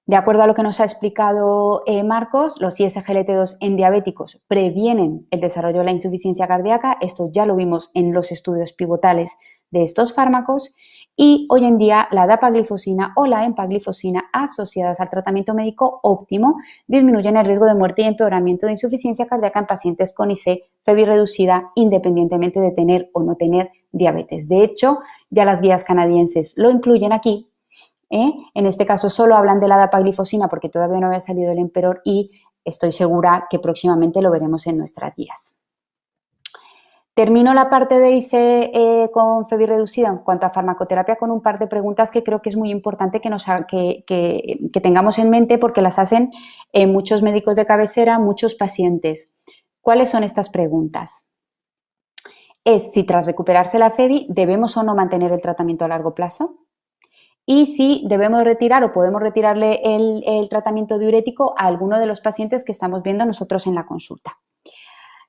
De acuerdo a lo que nos ha explicado Marcos, los ISGLT2 en diabéticos previenen el desarrollo de la insuficiencia cardíaca. Esto ya lo vimos en los estudios pivotales de estos fármacos, y hoy en día la dapaglifosina o la empaglifosina asociadas al tratamiento médico óptimo disminuyen el riesgo de muerte y empeoramiento de insuficiencia cardíaca en pacientes con IC FEBI reducida independientemente de tener o no tener diabetes. De hecho, ya las guías canadienses lo incluyen aquí. En este caso solo hablan de la dapaglifosina porque todavía no había salido el Emperor y estoy segura que próximamente lo veremos en nuestras guías. Termino la parte de IC con FEBI reducida en cuanto a farmacoterapia con un par de preguntas que creo que es muy importante que tengamos en mente porque las hacen muchos médicos de cabecera, muchos pacientes. ¿Cuáles son estas preguntas? Es si tras recuperarse la FEBI debemos o no mantener el tratamiento a largo plazo y si debemos retirar o podemos retirarle el tratamiento diurético a alguno de los pacientes que estamos viendo nosotros en la consulta.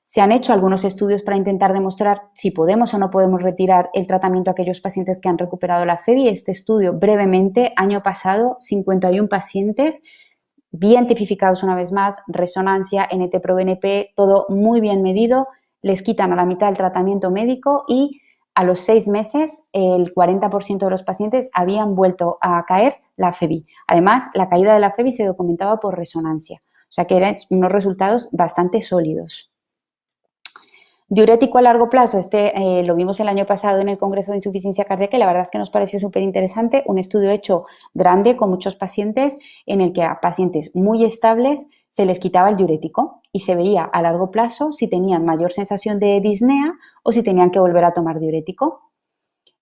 Se han hecho algunos estudios para intentar demostrar si podemos o no podemos retirar el tratamiento a aquellos pacientes que han recuperado la FEBI. Este estudio, brevemente, año pasado, 51 pacientes, bien tipificados una vez más, resonancia, NT-proBNP, todo muy bien medido, les quitan a la mitad el tratamiento médico y a los 6 meses el 40% de los pacientes habían vuelto a caer la FEBI. Además, la caída de la FEBI se documentaba por resonancia, o sea que eran unos resultados bastante sólidos. Diurético a largo plazo, lo vimos el año pasado en el Congreso de Insuficiencia Cardíaca y la verdad es que nos pareció súper interesante, un estudio hecho grande con muchos pacientes en el que a pacientes muy estables se les quitaba el diurético y se veía a largo plazo si tenían mayor sensación de disnea o si tenían que volver a tomar diurético.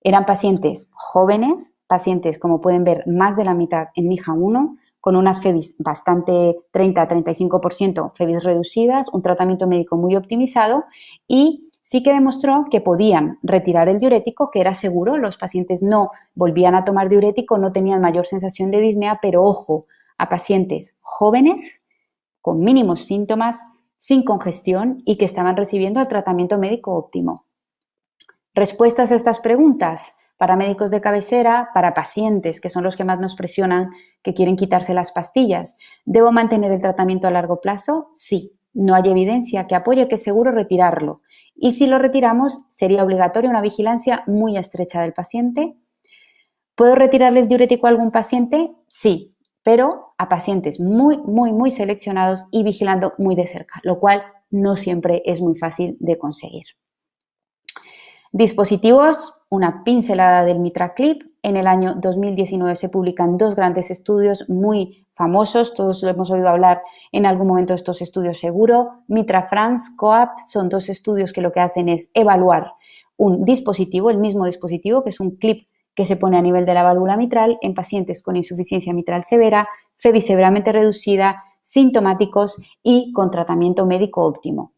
Eran pacientes jóvenes, pacientes como pueden ver más de la mitad en MIJA 1, con unas FEBIs bastante 30-35% FEBIs reducidas, un tratamiento médico muy optimizado y sí que demostró que podían retirar el diurético, que era seguro, los pacientes no volvían a tomar diurético, no tenían mayor sensación de disnea, pero ojo, a pacientes jóvenes, con mínimos síntomas, sin congestión y que estaban recibiendo el tratamiento médico óptimo. Respuestas a estas preguntas para médicos de cabecera, para pacientes, que son los que más nos presionan, que quieren quitarse las pastillas. ¿Debo mantener el tratamiento a largo plazo? Sí. No hay evidencia que apoye que es seguro retirarlo. Y si lo retiramos, sería obligatoria una vigilancia muy estrecha del paciente. ¿Puedo retirarle el diurético a algún paciente? Sí, pero a pacientes muy seleccionados y vigilando muy de cerca, lo cual no siempre es muy fácil de conseguir. Dispositivos, una pincelada del MitraClip. En el año 2019 se publican 2 grandes estudios muy famosos, todos lo hemos oído hablar en algún momento de estos estudios seguro. MitraFrance, COAPT, son 2 estudios que lo que hacen es evaluar un dispositivo, el mismo dispositivo, que es un clip que se pone a nivel de la válvula mitral en pacientes con insuficiencia mitral severa, FEBI severamente reducida, sintomáticos y con tratamiento médico óptimo.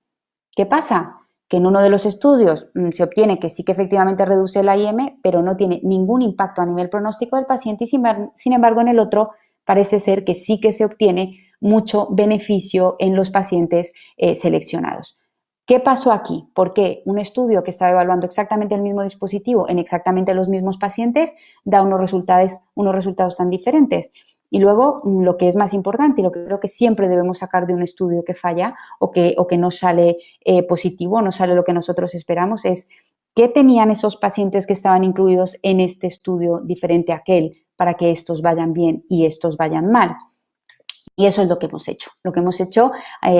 ¿Qué pasa? Que en uno de los estudios se obtiene que sí que efectivamente reduce la IM, pero no tiene ningún impacto a nivel pronóstico del paciente y sin embargo en el otro parece ser que sí que se obtiene mucho beneficio en los pacientes seleccionados. ¿Qué pasó aquí? ¿Por qué un estudio que estaba evaluando exactamente el mismo dispositivo en exactamente los mismos pacientes da unos resultados tan diferentes? Y luego, lo que es más importante y lo que creo que siempre debemos sacar de un estudio que falla o que no sale positivo, no sale lo que nosotros esperamos, es qué tenían esos pacientes que estaban incluidos en este estudio diferente a aquel para que estos vayan bien y estos vayan mal. Y eso es lo que hemos hecho. Lo que hemos hecho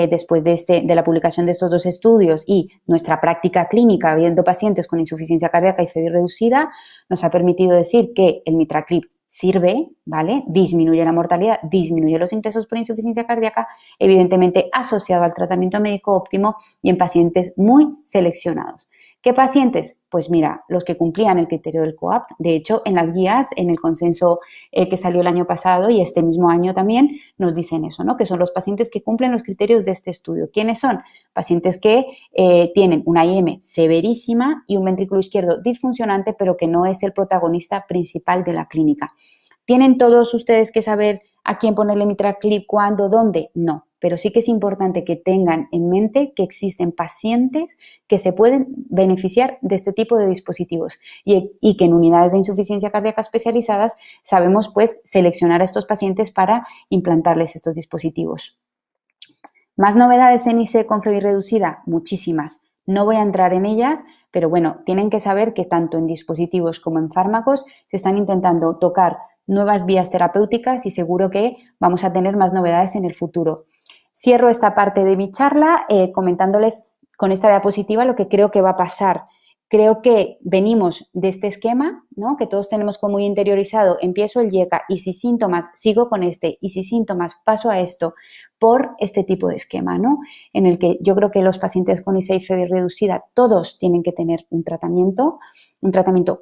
después de la publicación de estos 2 estudios y nuestra práctica clínica viendo pacientes con insuficiencia cardíaca y FEBI reducida, nos ha permitido decir que el MitraClip sirve, ¿vale? Disminuye la mortalidad, disminuye los ingresos por insuficiencia cardíaca, evidentemente asociado al tratamiento médico óptimo y en pacientes muy seleccionados. ¿Qué pacientes? Pues mira, los que cumplían el criterio del COAPT. De hecho, en las guías, en el consenso que salió el año pasado y este mismo año también, nos dicen eso, ¿no? Que son los pacientes que cumplen los criterios de este estudio. ¿Quiénes son? Pacientes que tienen una IM severísima y un ventrículo izquierdo disfuncionante, pero que no es el protagonista principal de la clínica. ¿Tienen todos ustedes que saber a quién ponerle MitraClip, cuándo, dónde? No. Pero sí que es importante que tengan en mente que existen pacientes que se pueden beneficiar de este tipo de dispositivos y que en unidades de insuficiencia cardíaca especializadas sabemos pues seleccionar a estos pacientes para implantarles estos dispositivos. ¿Más novedades en IC con FEBI reducida? Muchísimas. No voy a entrar en ellas, pero bueno, tienen que saber que tanto en dispositivos como en fármacos se están intentando tocar nuevas vías terapéuticas y seguro que vamos a tener más novedades en el futuro. Cierro esta parte de mi charla comentándoles con esta diapositiva lo que creo que va a pasar. Creo que venimos de este esquema, ¿no? Que todos tenemos como muy interiorizado, empiezo el IECA y si síntomas sigo con este y si síntomas paso a esto por este tipo de esquema, ¿no? En el que yo creo que los pacientes con ISA y fiebre reducida todos tienen que tener un tratamiento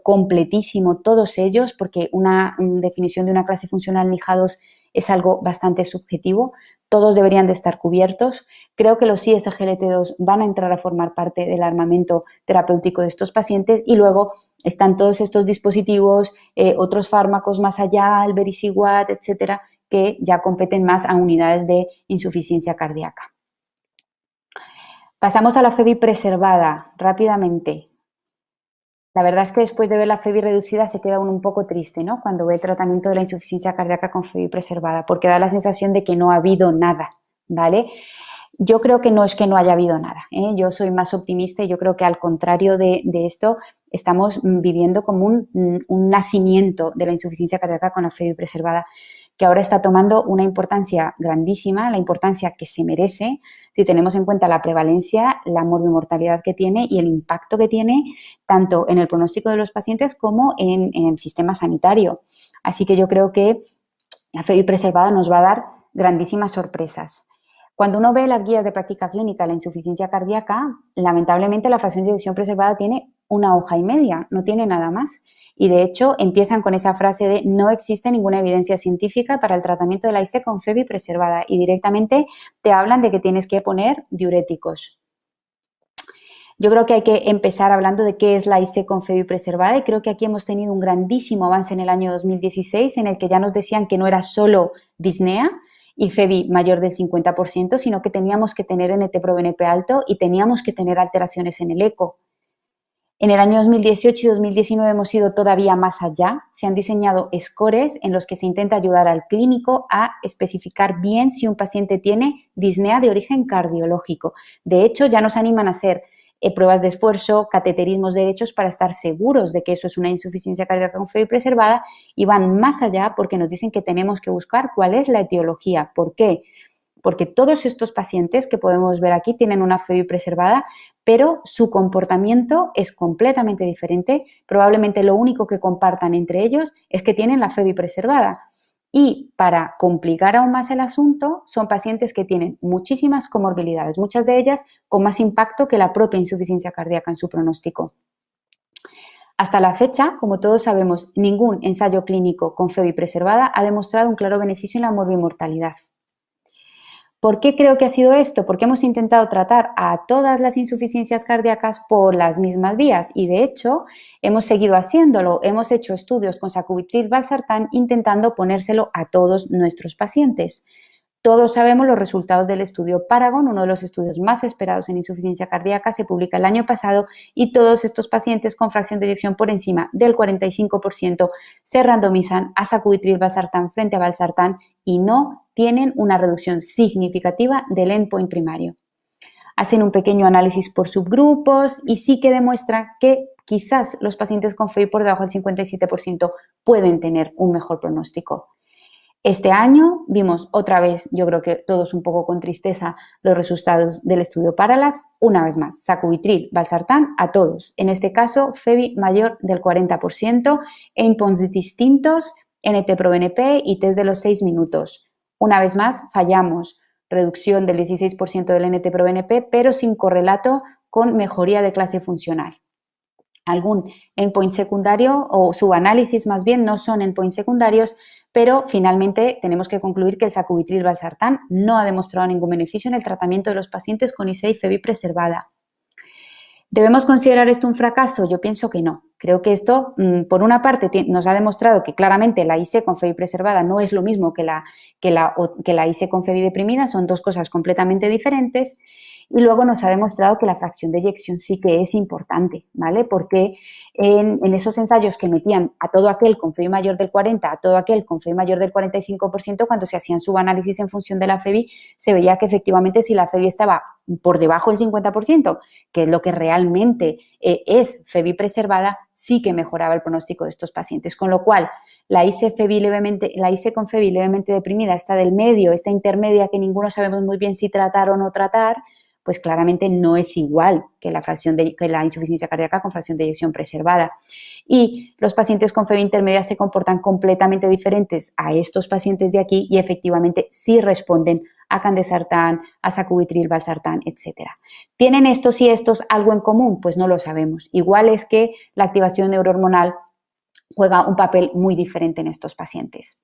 completísimo, todos ellos, porque una definición de una clase funcional NIHA2 es algo bastante subjetivo. Todos deberían de estar cubiertos. Creo que los ISGLT2 van a entrar a formar parte del armamento terapéutico de estos pacientes y luego están todos estos dispositivos, otros fármacos más allá, el Vericiguat, etcétera, que ya competen más a unidades de insuficiencia cardíaca. Pasamos a la FEBI preservada rápidamente. La verdad es que después de ver la FEBI reducida se queda uno un poco triste, ¿no? Cuando ve el tratamiento de la insuficiencia cardíaca con FEBI preservada, porque da la sensación de que no ha habido nada, ¿vale? Yo creo que no es que no haya habido nada, ¿eh? Yo soy más optimista y yo creo que al contrario de esto estamos viviendo como un nacimiento de la insuficiencia cardíaca con la FEBI preservada, que ahora está tomando una importancia grandísima, la importancia que se merece, si tenemos en cuenta la prevalencia, la morbimortalidad que tiene y el impacto que tiene tanto en el pronóstico de los pacientes como en el sistema sanitario. Así que yo creo que la FEBI preservada nos va a dar grandísimas sorpresas. Cuando uno ve las guías de práctica clínica de la insuficiencia cardíaca, lamentablemente la fracción de eyección preservada tiene una hoja y media, no tiene nada más. Y de hecho empiezan con esa frase de no existe ninguna evidencia científica para el tratamiento de la IC con FEBI preservada y directamente te hablan de que tienes que poner diuréticos. Yo creo que hay que empezar hablando de qué es la IC con FEBI preservada y creo que aquí hemos tenido un grandísimo avance en el año 2016 en el que ya nos decían que no era solo disnea y FEBI mayor del 50%, sino que teníamos que tener NT-proBNP alto y teníamos que tener alteraciones en el eco. En el año 2018 y 2019 hemos ido todavía más allá. Se han diseñado scores en los que se intenta ayudar al clínico a especificar bien si un paciente tiene disnea de origen cardiológico. De hecho, ya nos animan a hacer pruebas de esfuerzo, cateterismos derechos para estar seguros de que eso es una insuficiencia cardíaca con FEBI preservada y van más allá porque nos dicen que tenemos que buscar cuál es la etiología. ¿Por qué? Porque todos estos pacientes que podemos ver aquí tienen una FEBI preservada, pero su comportamiento es completamente diferente. Probablemente lo único que compartan entre ellos es que tienen la FEBI preservada. Y para complicar aún más el asunto, son pacientes que tienen muchísimas comorbilidades, muchas de ellas con más impacto que la propia insuficiencia cardíaca en su pronóstico. Hasta la fecha, como todos sabemos, ningún ensayo clínico con FEBI preservada ha demostrado un claro beneficio en la morbimortalidad. ¿Por qué creo que ha sido esto? Porque hemos intentado tratar a todas las insuficiencias cardíacas por las mismas vías y de hecho hemos seguido haciéndolo. Hemos hecho estudios con sacubitril/valsartán intentando ponérselo a todos nuestros pacientes. Todos sabemos los resultados del estudio Paragon, uno de los estudios más esperados en insuficiencia cardíaca, se publica el año pasado y todos estos pacientes con fracción de eyección por encima del 45% se randomizan a sacubitril/valsartán frente a valsartán y no tienen una reducción significativa del endpoint primario. Hacen un pequeño análisis por subgrupos y sí que demuestra que quizás los pacientes con FEBI por debajo del 57% pueden tener un mejor pronóstico. Este año vimos otra vez, yo creo que todos un poco con tristeza, los resultados del estudio Parallax. Una vez más, sacubitril/valsartán a todos. En este caso, FEBI mayor del 40%, endpoints distintos, NT-proBNP y test de los 6 minutos. Una vez más, fallamos. Reducción del 16% del NT-proBNP, pero sin correlato con mejoría de clase funcional. Algún endpoint secundario o subanálisis más bien no son endpoints secundarios, pero finalmente tenemos que concluir que el sacubitril/valsartán no ha demostrado ningún beneficio en el tratamiento de los pacientes con ISA y FEBI preservada. ¿Debemos considerar esto un fracaso? Yo pienso que no. Creo que esto, por una parte, nos ha demostrado que claramente la IC con FEBI preservada no es lo mismo que la IC con FEBI deprimida, son dos cosas completamente diferentes. Y luego nos ha demostrado que la fracción de eyección sí que es importante, ¿vale? Porque en esos ensayos que metían a todo aquel con FEBI mayor del 40, a todo aquel con FEBI mayor del 45%, cuando se hacían subanálisis en función de la FEBI, se veía que efectivamente si la FEBI estaba por debajo del 50%, que es lo que realmente es FEBI preservada, sí que mejoraba el pronóstico de estos pacientes. Con lo cual, la IC con FEBI levemente deprimida, esta del medio, esta intermedia que ninguno sabemos muy bien si tratar o no tratar, pues claramente no es igual que la insuficiencia cardíaca con fracción de eyección preservada. Y los pacientes con FEBI intermedia se comportan completamente diferentes a estos pacientes de aquí y efectivamente sí responden a candesartán, a sacubitril, valsartán, etc. ¿Tienen estos y estos algo en común? Pues no lo sabemos. Igual es que la activación neurohormonal juega un papel muy diferente en estos pacientes.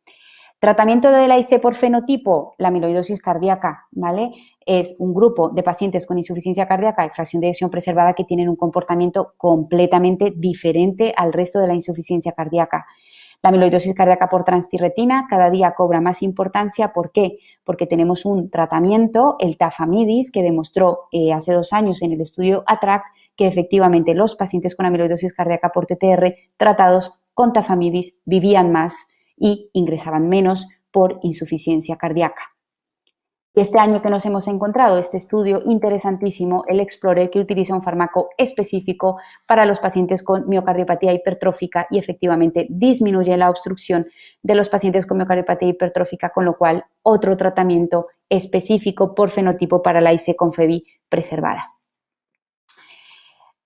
Tratamiento de la IC por fenotipo, la amiloidosis cardíaca, ¿vale? Es un grupo de pacientes con insuficiencia cardíaca y fracción de eyección preservada que tienen un comportamiento completamente diferente al resto de la insuficiencia cardíaca. La amiloidosis cardíaca por transtirretina cada día cobra más importancia. ¿Por qué? Porque tenemos un tratamiento, el tafamidis, que demostró hace 2 años en el estudio ATTRACT que efectivamente los pacientes con amiloidosis cardíaca por TTR tratados con tafamidis vivían más y ingresaban menos por insuficiencia cardíaca. Este año que nos hemos encontrado este estudio interesantísimo, el Explorer, que utiliza un fármaco específico para los pacientes con miocardiopatía hipertrófica y efectivamente disminuye la obstrucción de los pacientes con miocardiopatía hipertrófica, con lo cual otro tratamiento específico por fenotipo para la IC con FEBI preservada.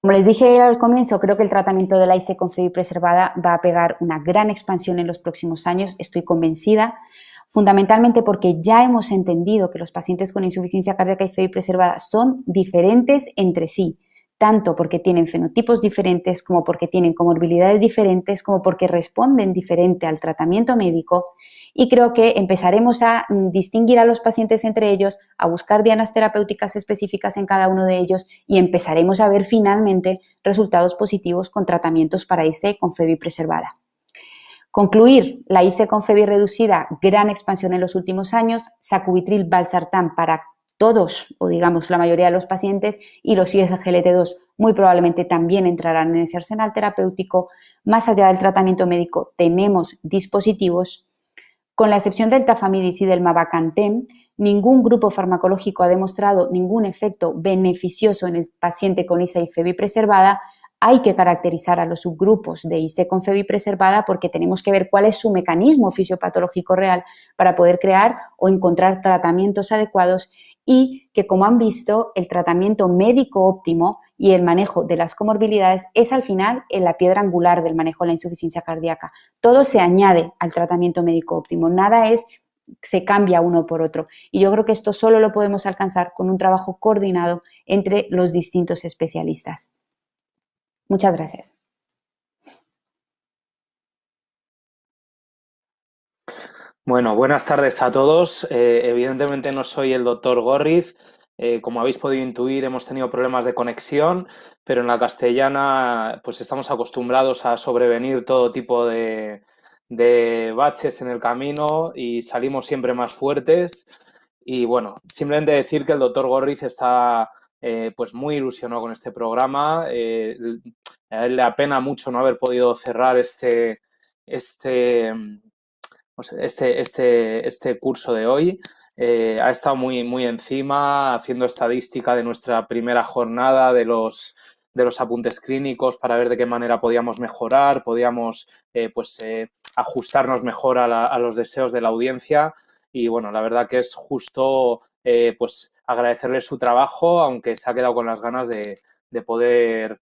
Como les dije al comienzo, creo que el tratamiento de la IC con FEBI preservada va a pegar una gran expansión en los próximos años, estoy convencida, fundamentalmente porque ya hemos entendido que los pacientes con insuficiencia cardíaca y FEBI preservada son diferentes entre sí, tanto porque tienen fenotipos diferentes, como porque tienen comorbilidades diferentes, como porque responden diferente al tratamiento médico. Y creo que empezaremos a distinguir a los pacientes entre ellos, a buscar dianas terapéuticas específicas en cada uno de ellos y empezaremos a ver finalmente resultados positivos con tratamientos para IC con FEBI preservada. Concluir, la IC con FEBI reducida, gran expansión en los últimos años, sacubitril, valsartán para todos o digamos la mayoría de los pacientes y los ISGLT2 muy probablemente también entrarán en ese arsenal terapéutico. Más allá del tratamiento médico tenemos dispositivos. Con la excepción del tafamidis y del mavacantem, ningún grupo farmacológico ha demostrado ningún efecto beneficioso en el paciente con IC y FEBI preservada. Hay que caracterizar a los subgrupos de IC con FEBI preservada porque tenemos que ver cuál es su mecanismo fisiopatológico real para poder crear o encontrar tratamientos adecuados y que, como han visto, el tratamiento médico óptimo y el manejo de las comorbilidades es al final la piedra angular del manejo de la insuficiencia cardíaca. Todo se añade al tratamiento médico óptimo, nada se cambia uno por otro. Y yo creo que esto solo lo podemos alcanzar con un trabajo coordinado entre los distintos especialistas. Muchas gracias. Bueno, buenas tardes a todos. Evidentemente no soy el doctor Gorriz. Como habéis podido intuir, hemos tenido problemas de conexión, pero en la castellana pues estamos acostumbrados a sobrevenir todo tipo de baches en el camino y salimos siempre más fuertes. Y bueno, simplemente decir que el doctor Gorriz está pues muy ilusionado con este programa. A él le apena mucho no haber podido cerrar este curso de hoy. Ha estado muy encima haciendo estadística de nuestra primera jornada, de los apuntes clínicos para ver de qué manera podíamos mejorar, podíamos ajustarnos mejor a los deseos de la audiencia. Y bueno, la verdad que es justo pues agradecerle su trabajo, aunque se ha quedado con las ganas de poder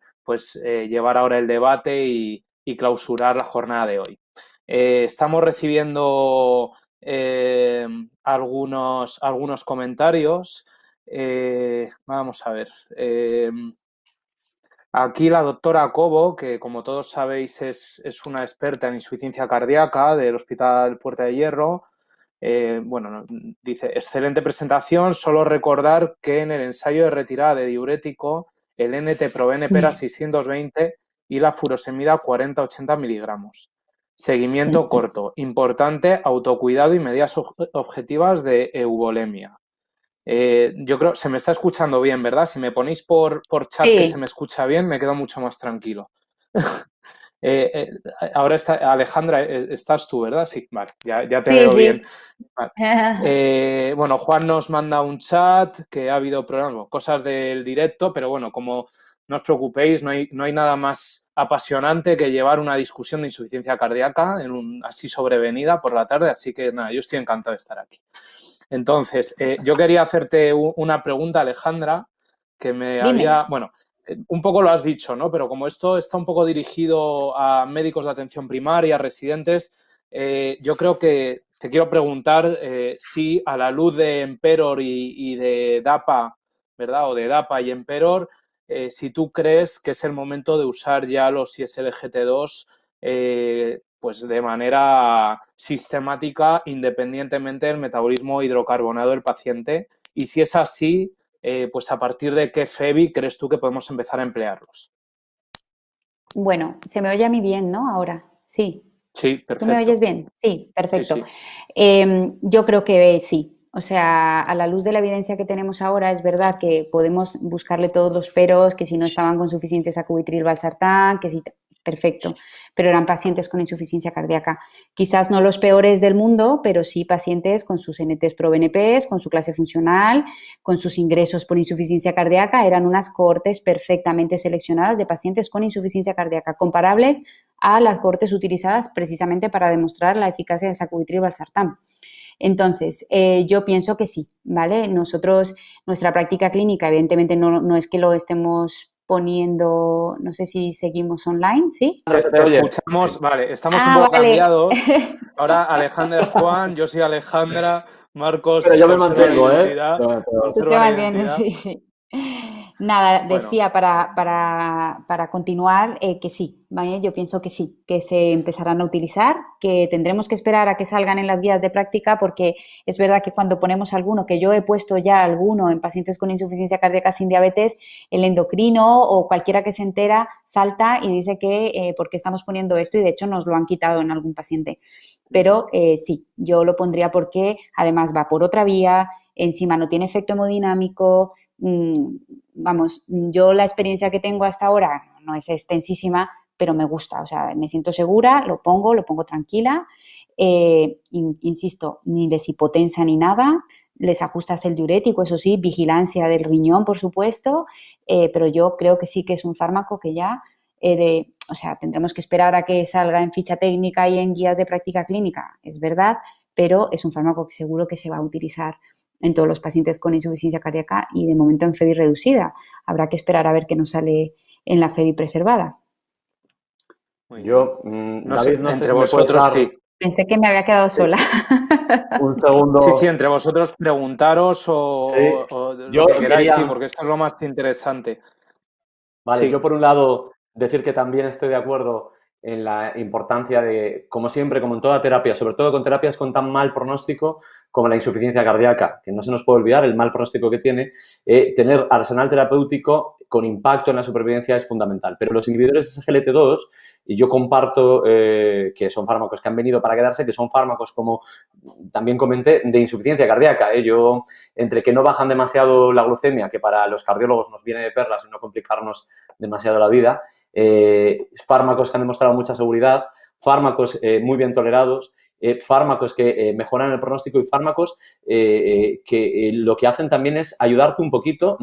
llevar ahora el debate y clausurar la jornada de hoy. Estamos recibiendo algunos comentarios. Vamos a ver. Aquí la doctora Cobo, que como todos sabéis es una experta en insuficiencia cardíaca del Hospital Puerta de Hierro. Dice, excelente presentación, solo recordar que en el ensayo de retirada de diurético, el NT-proBNP era 620 y la furosemida 40-80 miligramos. Seguimiento corto. Importante, autocuidado y medidas objetivas de eubolemia. Yo creo, se me está escuchando bien, ¿verdad? Si me ponéis por chat Sí. que se me escucha bien, me quedo mucho más tranquilo. Ahora está, Alejandra, estás tú, ¿verdad? Sí, vale, ya te veo bien. Vale. Bueno, Juan nos manda un chat que ha habido problemas, cosas del directo, pero bueno, como no os preocupéis, no hay nada más apasionante que llevar una discusión de insuficiencia cardíaca así sobrevenida por la tarde, así que nada, yo estoy encantado de estar aquí. Entonces, yo quería hacerte una pregunta, Alejandra, que me había, bueno, un poco lo has dicho, ¿no? Pero como esto está un poco dirigido a médicos de atención primaria, residentes, yo creo que te quiero preguntar si a la luz de Emperor y de DAPA, ¿verdad? O de DAPA y Emperor, si tú crees que es el momento de usar ya los ISLGT2 pues de manera sistemática, independientemente del metabolismo hidrocarbonado del paciente. Y si es así, pues a partir de qué FEBI crees tú que podemos empezar a emplearlos. Bueno, se me oye a mí bien, ¿no? Ahora, sí. Sí, perfecto. ¿Tú me oyes bien? Sí, perfecto. Sí, sí. Yo creo que sí. O sea, a la luz de la evidencia que tenemos ahora, es verdad que podemos buscarle todos los peros, que si no estaban con suficiente sacubitril valsartán, que si... Perfecto, pero eran pacientes con insuficiencia cardíaca. Quizás no los peores del mundo, pero sí pacientes con sus NTs pro-BNPs, con su clase funcional, con sus ingresos por insuficiencia cardíaca. Eran unas cohortes perfectamente seleccionadas de pacientes con insuficiencia cardíaca, comparables a las cohortes utilizadas precisamente para demostrar la eficacia del sacubitril valsartán. Entonces, yo pienso que sí, ¿vale? Nosotros, nuestra práctica clínica, evidentemente no es que lo estemos poniendo, no sé si seguimos online, ¿sí? Te escuchamos, vale, estamos un poco cambiados. Ahora Alejandra es Juan, yo soy Alejandra, Marcos... Pero yo me mantengo, Tú te mantienes, sí. Nada, decía para continuar que sí, ¿vale? Yo pienso que sí, que se empezarán a utilizar, que tendremos que esperar a que salgan en las guías de práctica porque es verdad que cuando ponemos alguno, que yo he puesto ya alguno en pacientes con insuficiencia cardíaca sin diabetes, el endocrino o cualquiera que se entera salta y dice que ¿por qué estamos poniendo esto? Y de hecho nos lo han quitado en algún paciente. Pero sí, yo lo pondría porque además va por otra vía, encima no tiene efecto hemodinámico. Vamos, yo la experiencia que tengo hasta ahora no es extensísima, pero me gusta, o sea, me siento segura, lo pongo tranquila, insisto, ni les hipotensa ni nada, les ajustas el diurético, eso sí, vigilancia del riñón, por supuesto, pero yo creo que sí que es un fármaco que ya, o sea, tendremos que esperar a que salga en ficha técnica y en guías de práctica clínica, es verdad, pero es un fármaco que seguro que se va a utilizar en todos los pacientes con insuficiencia cardíaca y de momento en FEBI reducida. Habrá que esperar a ver qué nos sale en la FEBI preservada. Yo, no sé, entre vosotros sí. Pensé que me había quedado sola. Un segundo. Sí, entre vosotros preguntaros o lo que queráis, sí, porque esto es lo más interesante. Vale, sí. Yo por un lado decir que también estoy de acuerdo en la importancia de, como siempre, como en toda terapia, sobre todo con terapias con tan mal pronóstico como la insuficiencia cardíaca, que no se nos puede olvidar el mal pronóstico que tiene, tener arsenal terapéutico con impacto en la supervivencia es fundamental. Pero los inhibidores de SGLT2, y yo comparto que son fármacos que han venido para quedarse, que son fármacos, como también comenté, de insuficiencia cardíaca. Yo, entre que no bajan demasiado la glucemia, que para los cardiólogos nos viene de perlas y no complicarnos demasiado la vida, fármacos que han demostrado mucha seguridad, fármacos muy bien tolerados, fármacos que mejoran el pronóstico y fármacos que lo que hacen también es ayudarte un poquito,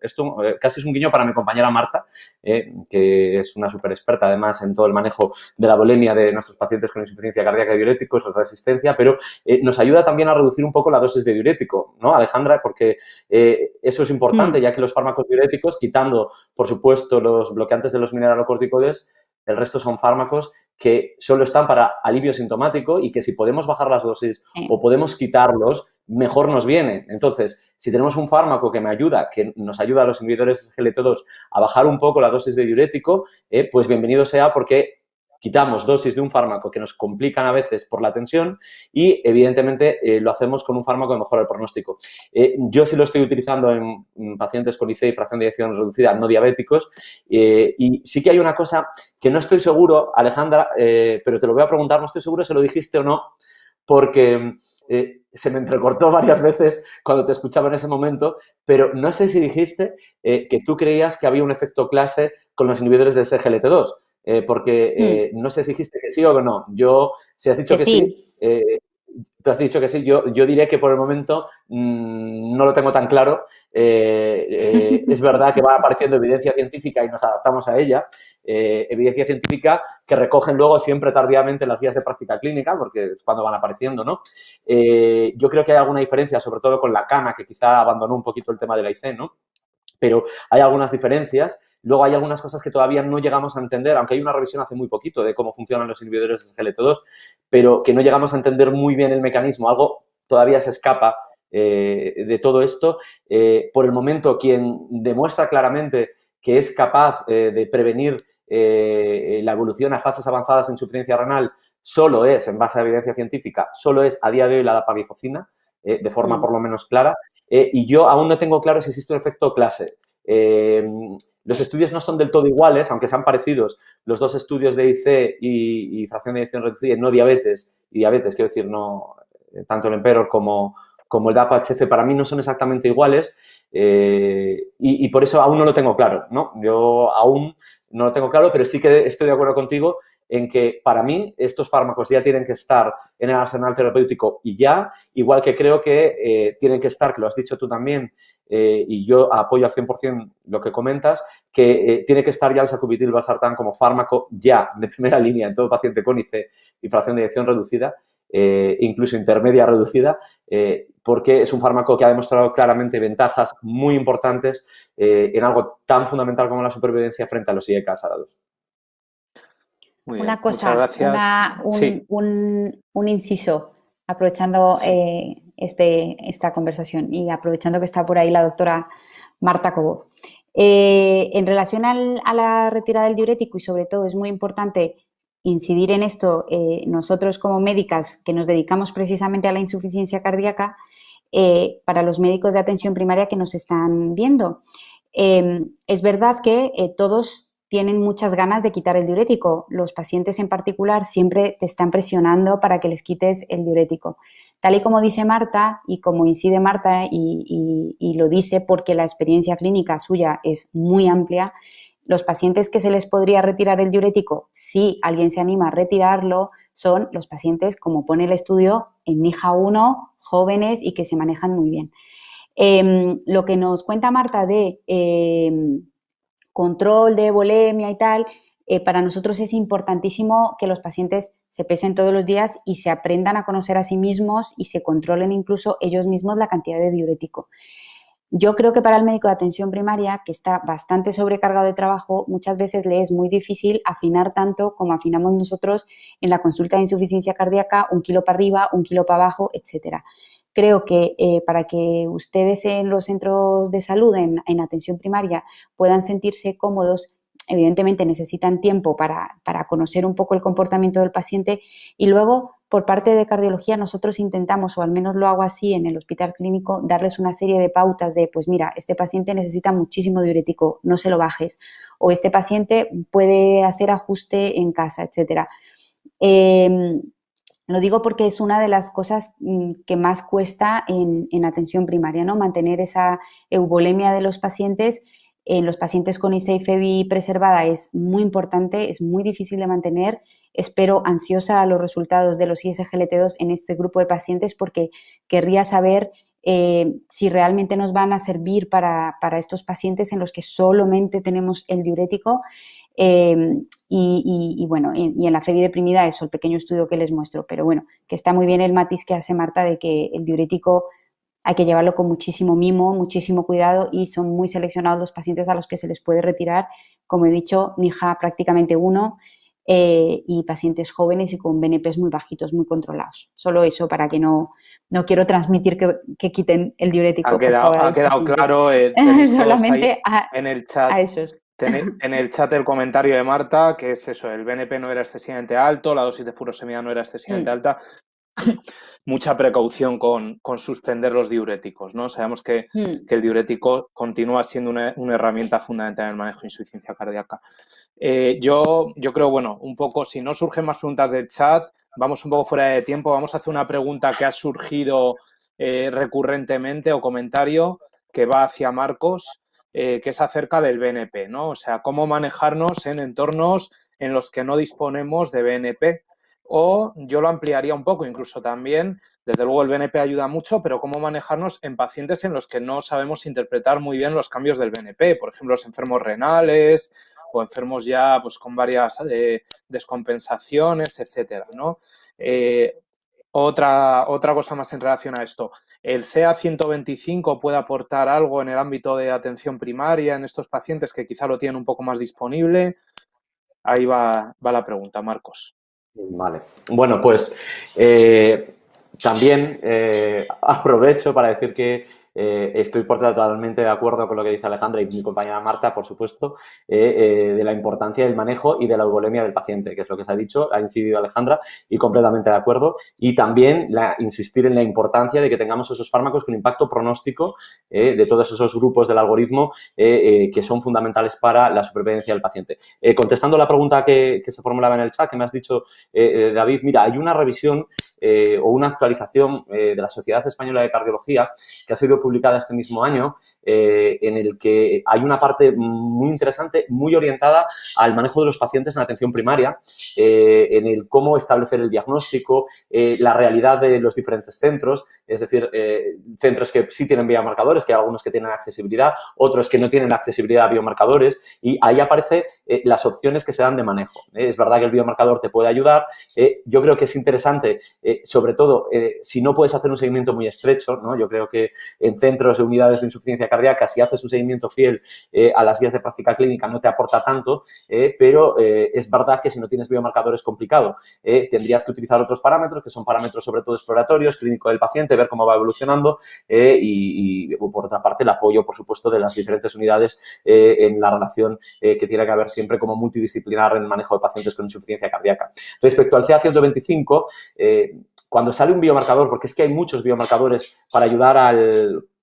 esto casi es un guiño para mi compañera Marta, que es una súper experta además en todo el manejo de la bulimia de nuestros pacientes con insuficiencia cardíaca y diuréticos, resistencia, pero nos ayuda también a reducir un poco la dosis de diurético, ¿no, Alejandra? Porque eso es importante, ya que los fármacos diuréticos, quitando, por supuesto, los bloqueantes de los mineralocorticoides, el resto son fármacos que solo están para alivio sintomático y que si podemos bajar las dosis o podemos quitarlos, mejor nos viene. Entonces, si tenemos un fármaco que nos ayuda a los inhibidores SGLT2 a bajar un poco la dosis de diurético, pues bienvenido sea porque quitamos dosis de un fármaco que nos complican a veces por la tensión y, evidentemente, lo hacemos con un fármaco que mejora el pronóstico. Yo sí lo estoy utilizando en pacientes con IC y fracción de eyección reducida no diabéticos y sí que hay una cosa que no estoy seguro, Alejandra, pero te lo voy a preguntar, no estoy seguro si lo dijiste o no, porque se me entrecortó varias veces cuando te escuchaba en ese momento, pero no sé si dijiste que tú creías que había un efecto clase con los inhibidores del SGLT2, porque no sé si dijiste que sí o que no. Si has dicho que sí, tú has dicho que sí, yo diré que por el momento no lo tengo tan claro. Es verdad que va apareciendo evidencia científica y nos adaptamos a ella. Evidencia científica que recogen luego siempre tardíamente las guías de práctica clínica, porque es cuando van apareciendo, ¿no? Yo creo que hay alguna diferencia, sobre todo con la cana, que quizá abandonó un poquito el tema de la IC, ¿no? Pero hay algunas diferencias. Luego hay algunas cosas que todavía no llegamos a entender, aunque hay una revisión hace muy poquito de cómo funcionan los inhibidores de SGLT2, pero que no llegamos a entender muy bien el mecanismo. Algo todavía se escapa de todo esto. Por el momento, quien demuestra claramente que es capaz de prevenir la evolución a fases avanzadas en insuficiencia renal solo es, en base a evidencia científica, solo es a día de hoy la dapagliflozina, de forma por lo menos clara. Y yo aún no tengo claro si existe un efecto clase. Los estudios no son del todo iguales, aunque sean parecidos. Los dos estudios de IC y fracción de eyección reducida, no diabetes, y diabetes, quiero decir, no tanto el Emperor como el DAPA-HC, para mí no son exactamente iguales y por eso aún no lo tengo claro, ¿no? Yo aún no lo tengo claro, pero sí que estoy de acuerdo contigo en que para mí estos fármacos ya tienen que estar en el arsenal terapéutico y ya, igual que creo que tienen que estar, que lo has dicho tú también, y yo apoyo al 100% lo que comentas, que tiene que estar ya el sacubitril/valsartán como fármaco ya de primera línea en todo paciente con IC y fracción de eyección reducida, incluso intermedia reducida, porque es un fármaco que ha demostrado claramente ventajas muy importantes en algo tan fundamental como la supervivencia frente a los IECAs arados. Muy bien, Una cosa, muchas gracias. Sí. un inciso, aprovechando esta conversación y aprovechando que está por ahí la doctora Marta Cobo. En relación a la retirada del diurético y sobre todo es muy importante incidir en esto, nosotros como médicas que nos dedicamos precisamente a la insuficiencia cardíaca, para los médicos de atención primaria que nos están viendo. Es verdad que todos tienen muchas ganas de quitar el diurético. Los pacientes en particular siempre te están presionando para que les quites el diurético. Tal y como dice Marta y como incide Marta y lo dice porque la experiencia clínica suya es muy amplia, los pacientes que se les podría retirar el diurético, si alguien se anima a retirarlo, son los pacientes, como pone el estudio, en NIJA 1, jóvenes y que se manejan muy bien. Lo que nos cuenta Marta de control de volemia y tal, para nosotros es importantísimo que los pacientes se pesen todos los días y se aprendan a conocer a sí mismos y se controlen incluso ellos mismos la cantidad de diurético. Yo creo que para el médico de atención primaria, que está bastante sobrecargado de trabajo, muchas veces le es muy difícil afinar tanto como afinamos nosotros en la consulta de insuficiencia cardíaca, 1 kilo para arriba, 1 kilo para abajo, etcétera. Creo que para que ustedes en los centros de salud, en atención primaria, puedan sentirse cómodos, evidentemente necesitan tiempo para conocer un poco el comportamiento del paciente y luego, por parte de cardiología, nosotros intentamos, o al menos lo hago así en el hospital clínico, darles una serie de pautas de, pues mira, este paciente necesita muchísimo diurético, no se lo bajes, o este paciente puede hacer ajuste en casa, etcétera. Lo digo porque es una de las cosas que más cuesta en atención primaria, ¿no? Mantener esa euvolemia de los pacientes. En los pacientes con IC y FEBI preservada es muy importante, es muy difícil de mantener. Espero ansiosa a los resultados de los ISGLT2 en este grupo de pacientes porque querría saber si realmente nos van a servir para estos pacientes en los que solamente tenemos el diurético. Y bueno, y en la FEBI deprimida eso, el pequeño estudio que les muestro, pero bueno, que está muy bien el matiz que hace Marta de que el diurético hay que llevarlo con muchísimo mimo, muchísimo cuidado y son muy seleccionados los pacientes a los que se les puede retirar, como he dicho, NIJA prácticamente 1 y pacientes jóvenes y con BNPs muy bajitos, muy controlados. Solo eso para que no quiero transmitir que quiten el diurético. Ha quedado claro, solamente en el chat. a esos. En el chat el comentario de Marta, que es eso, el BNP no era excesivamente alto, la dosis de furosemida no era excesivamente alta. Mucha precaución con suspender los diuréticos, ¿no? Sabemos que el diurético continúa siendo una herramienta fundamental en el manejo de insuficiencia cardíaca. Yo creo, bueno, un poco, si no surgen más preguntas del chat, vamos un poco fuera de tiempo, vamos a hacer una pregunta que ha surgido recurrentemente o comentario que va hacia Marcos, que es acerca del BNP, ¿no? O sea, cómo manejarnos en entornos en los que no disponemos de BNP. O yo lo ampliaría un poco, incluso también, desde luego el BNP ayuda mucho, pero cómo manejarnos en pacientes en los que no sabemos interpretar muy bien los cambios del BNP, por ejemplo, los enfermos renales o enfermos ya pues con varias descompensaciones, etcétera, ¿no? Otra cosa más en relación a esto. ¿El CA125 puede aportar algo en el ámbito de atención primaria en estos pacientes que quizá lo tienen un poco más disponible? Ahí va la pregunta, Marcos. Vale. Bueno, pues también aprovecho para decir que estoy totalmente de acuerdo con lo que dice Alejandra y mi compañera Marta, por supuesto, de la importancia del manejo y de la euvolemia del paciente, que es lo que se ha dicho, ha incidido Alejandra, y completamente de acuerdo. Y también insistir en la importancia de que tengamos esos fármacos con impacto pronóstico de todos esos grupos del algoritmo que son fundamentales para la supervivencia del paciente. Contestando la pregunta que se formulaba en el chat, que me has dicho, David, mira, hay una revisión o una actualización de la Sociedad Española de Cardiología que ha sido publicada este mismo año, en el que hay una parte muy interesante, muy orientada al manejo de los pacientes en atención primaria, en el cómo establecer el diagnóstico, la realidad de los diferentes centros, es decir, centros que sí tienen biomarcadores, que hay algunos que tienen accesibilidad, otros que no tienen accesibilidad a biomarcadores, y ahí aparece las opciones que se dan de manejo. Es verdad que el biomarcador te puede ayudar. Yo creo que es interesante, sobre todo, si no puedes hacer un seguimiento muy estrecho, ¿no? Yo creo que en centros de unidades de insuficiencia cardíaca, si haces un seguimiento fiel a las guías de práctica clínica, no te aporta tanto, pero es verdad que si no tienes biomarcadores es complicado. Tendrías que utilizar otros parámetros, que son parámetros sobre todo exploratorios, clínico del paciente, ver cómo va evolucionando y por otra parte, el apoyo, por supuesto, de las diferentes unidades en la relación que tiene que haber siempre como multidisciplinar en el manejo de pacientes con insuficiencia cardíaca. Respecto al CA125, cuando sale un biomarcador, porque es que hay muchos biomarcadores para ayudar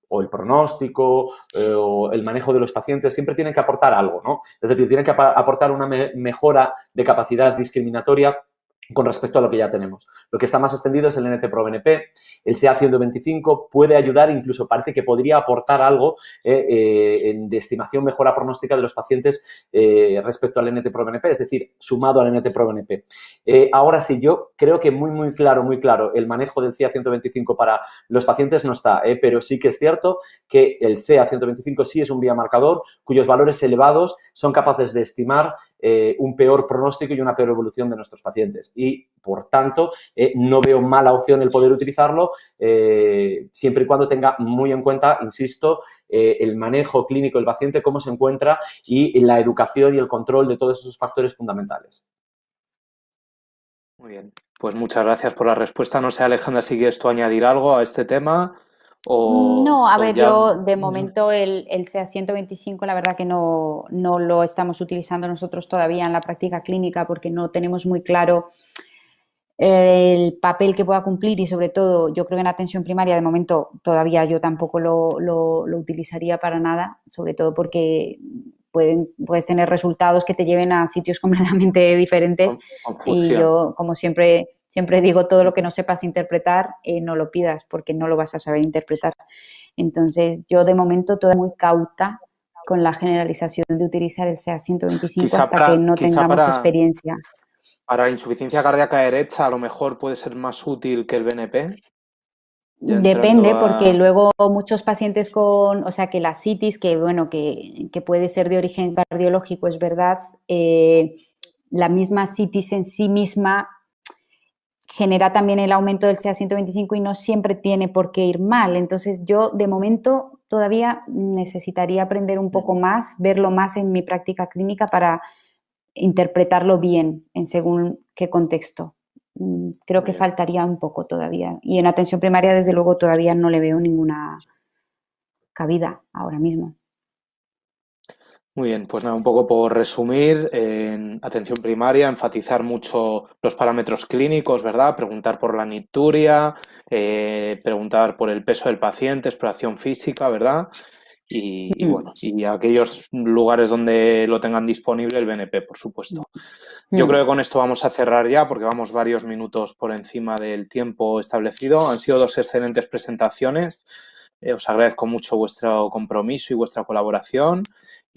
o el pronóstico o el manejo de los pacientes, siempre tienen que aportar algo, ¿no? Es decir, tienen que aportar una mejora de capacidad discriminatoria con respecto a lo que ya tenemos. Lo que está más extendido es el NT-proBNP. El CA125 puede ayudar, incluso parece que podría aportar algo de estimación mejora pronóstica de los pacientes respecto al NT-proBNP, es decir, sumado al NT-proBNP. Ahora sí, yo creo que muy claro, el manejo del CA125 para los pacientes no está, pero sí que es cierto que el CA125 sí es un biomarcador cuyos valores elevados son capaces de estimar un peor pronóstico y una peor evolución de nuestros pacientes. Y, por tanto, no veo mala opción el poder utilizarlo siempre y cuando tenga muy en cuenta, insisto, el manejo clínico del paciente, cómo se encuentra y la educación y el control de todos esos factores fundamentales. Muy bien, pues muchas gracias por la respuesta. No sé, Alejandra, si quieres tú añadir algo a este tema. No, a ver, yo de momento el CA125 la verdad que no lo estamos utilizando nosotros todavía en la práctica clínica porque no tenemos muy claro el papel que pueda cumplir y sobre todo yo creo que en atención primaria de momento todavía yo tampoco lo utilizaría para nada, sobre todo porque puedes tener resultados que te lleven a sitios completamente diferentes y yo como siempre digo, todo lo que no sepas interpretar, no lo pidas porque no lo vas a saber interpretar. Entonces, yo de momento toda muy cauta con la generalización de utilizar el CA125 hasta que no tengamos experiencia. Para insuficiencia cardíaca derecha a lo mejor puede ser más útil que el BNP. Depende, porque luego muchos pacientes o sea, que la citis, que bueno, que puede ser de origen cardiológico, es verdad, la misma citis en sí misma genera también el aumento del CA125 y no siempre tiene por qué ir mal. Entonces, yo de momento todavía necesitaría aprender un poco más, verlo más en mi práctica clínica para interpretarlo bien en según qué contexto. Creo que faltaría un poco todavía. Y en atención primaria, desde luego, todavía no le veo ninguna cabida ahora mismo. Muy bien, pues nada, un poco por resumir, en atención primaria, enfatizar mucho los parámetros clínicos, ¿verdad? Preguntar por la nicturia, preguntar por el peso del paciente, exploración física, ¿verdad? Y bueno, y aquellos lugares donde lo tengan disponible el BNP, por supuesto. Yo creo que con esto vamos a cerrar ya porque vamos varios minutos por encima del tiempo establecido. Han sido 2 excelentes presentaciones. Os agradezco mucho vuestro compromiso y vuestra colaboración.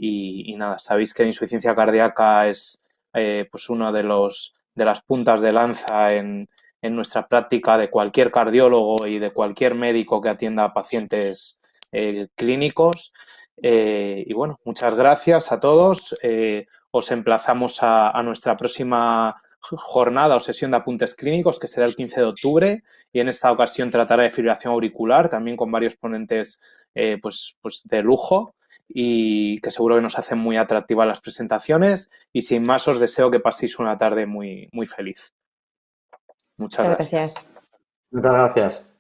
Y nada, sabéis que la insuficiencia cardíaca es pues una de las puntas de lanza en nuestra práctica de cualquier cardiólogo y de cualquier médico que atienda a pacientes clínicos. Y bueno, muchas gracias a todos. Os emplazamos a nuestra próxima jornada o sesión de apuntes clínicos, que será el 15 de octubre, y en esta ocasión tratará de fibrilación auricular, también con varios ponentes pues de lujo, y que seguro que nos hacen muy atractivas las presentaciones. Y sin más, os deseo que paséis una tarde muy, muy feliz. Muchas gracias. Muchas gracias.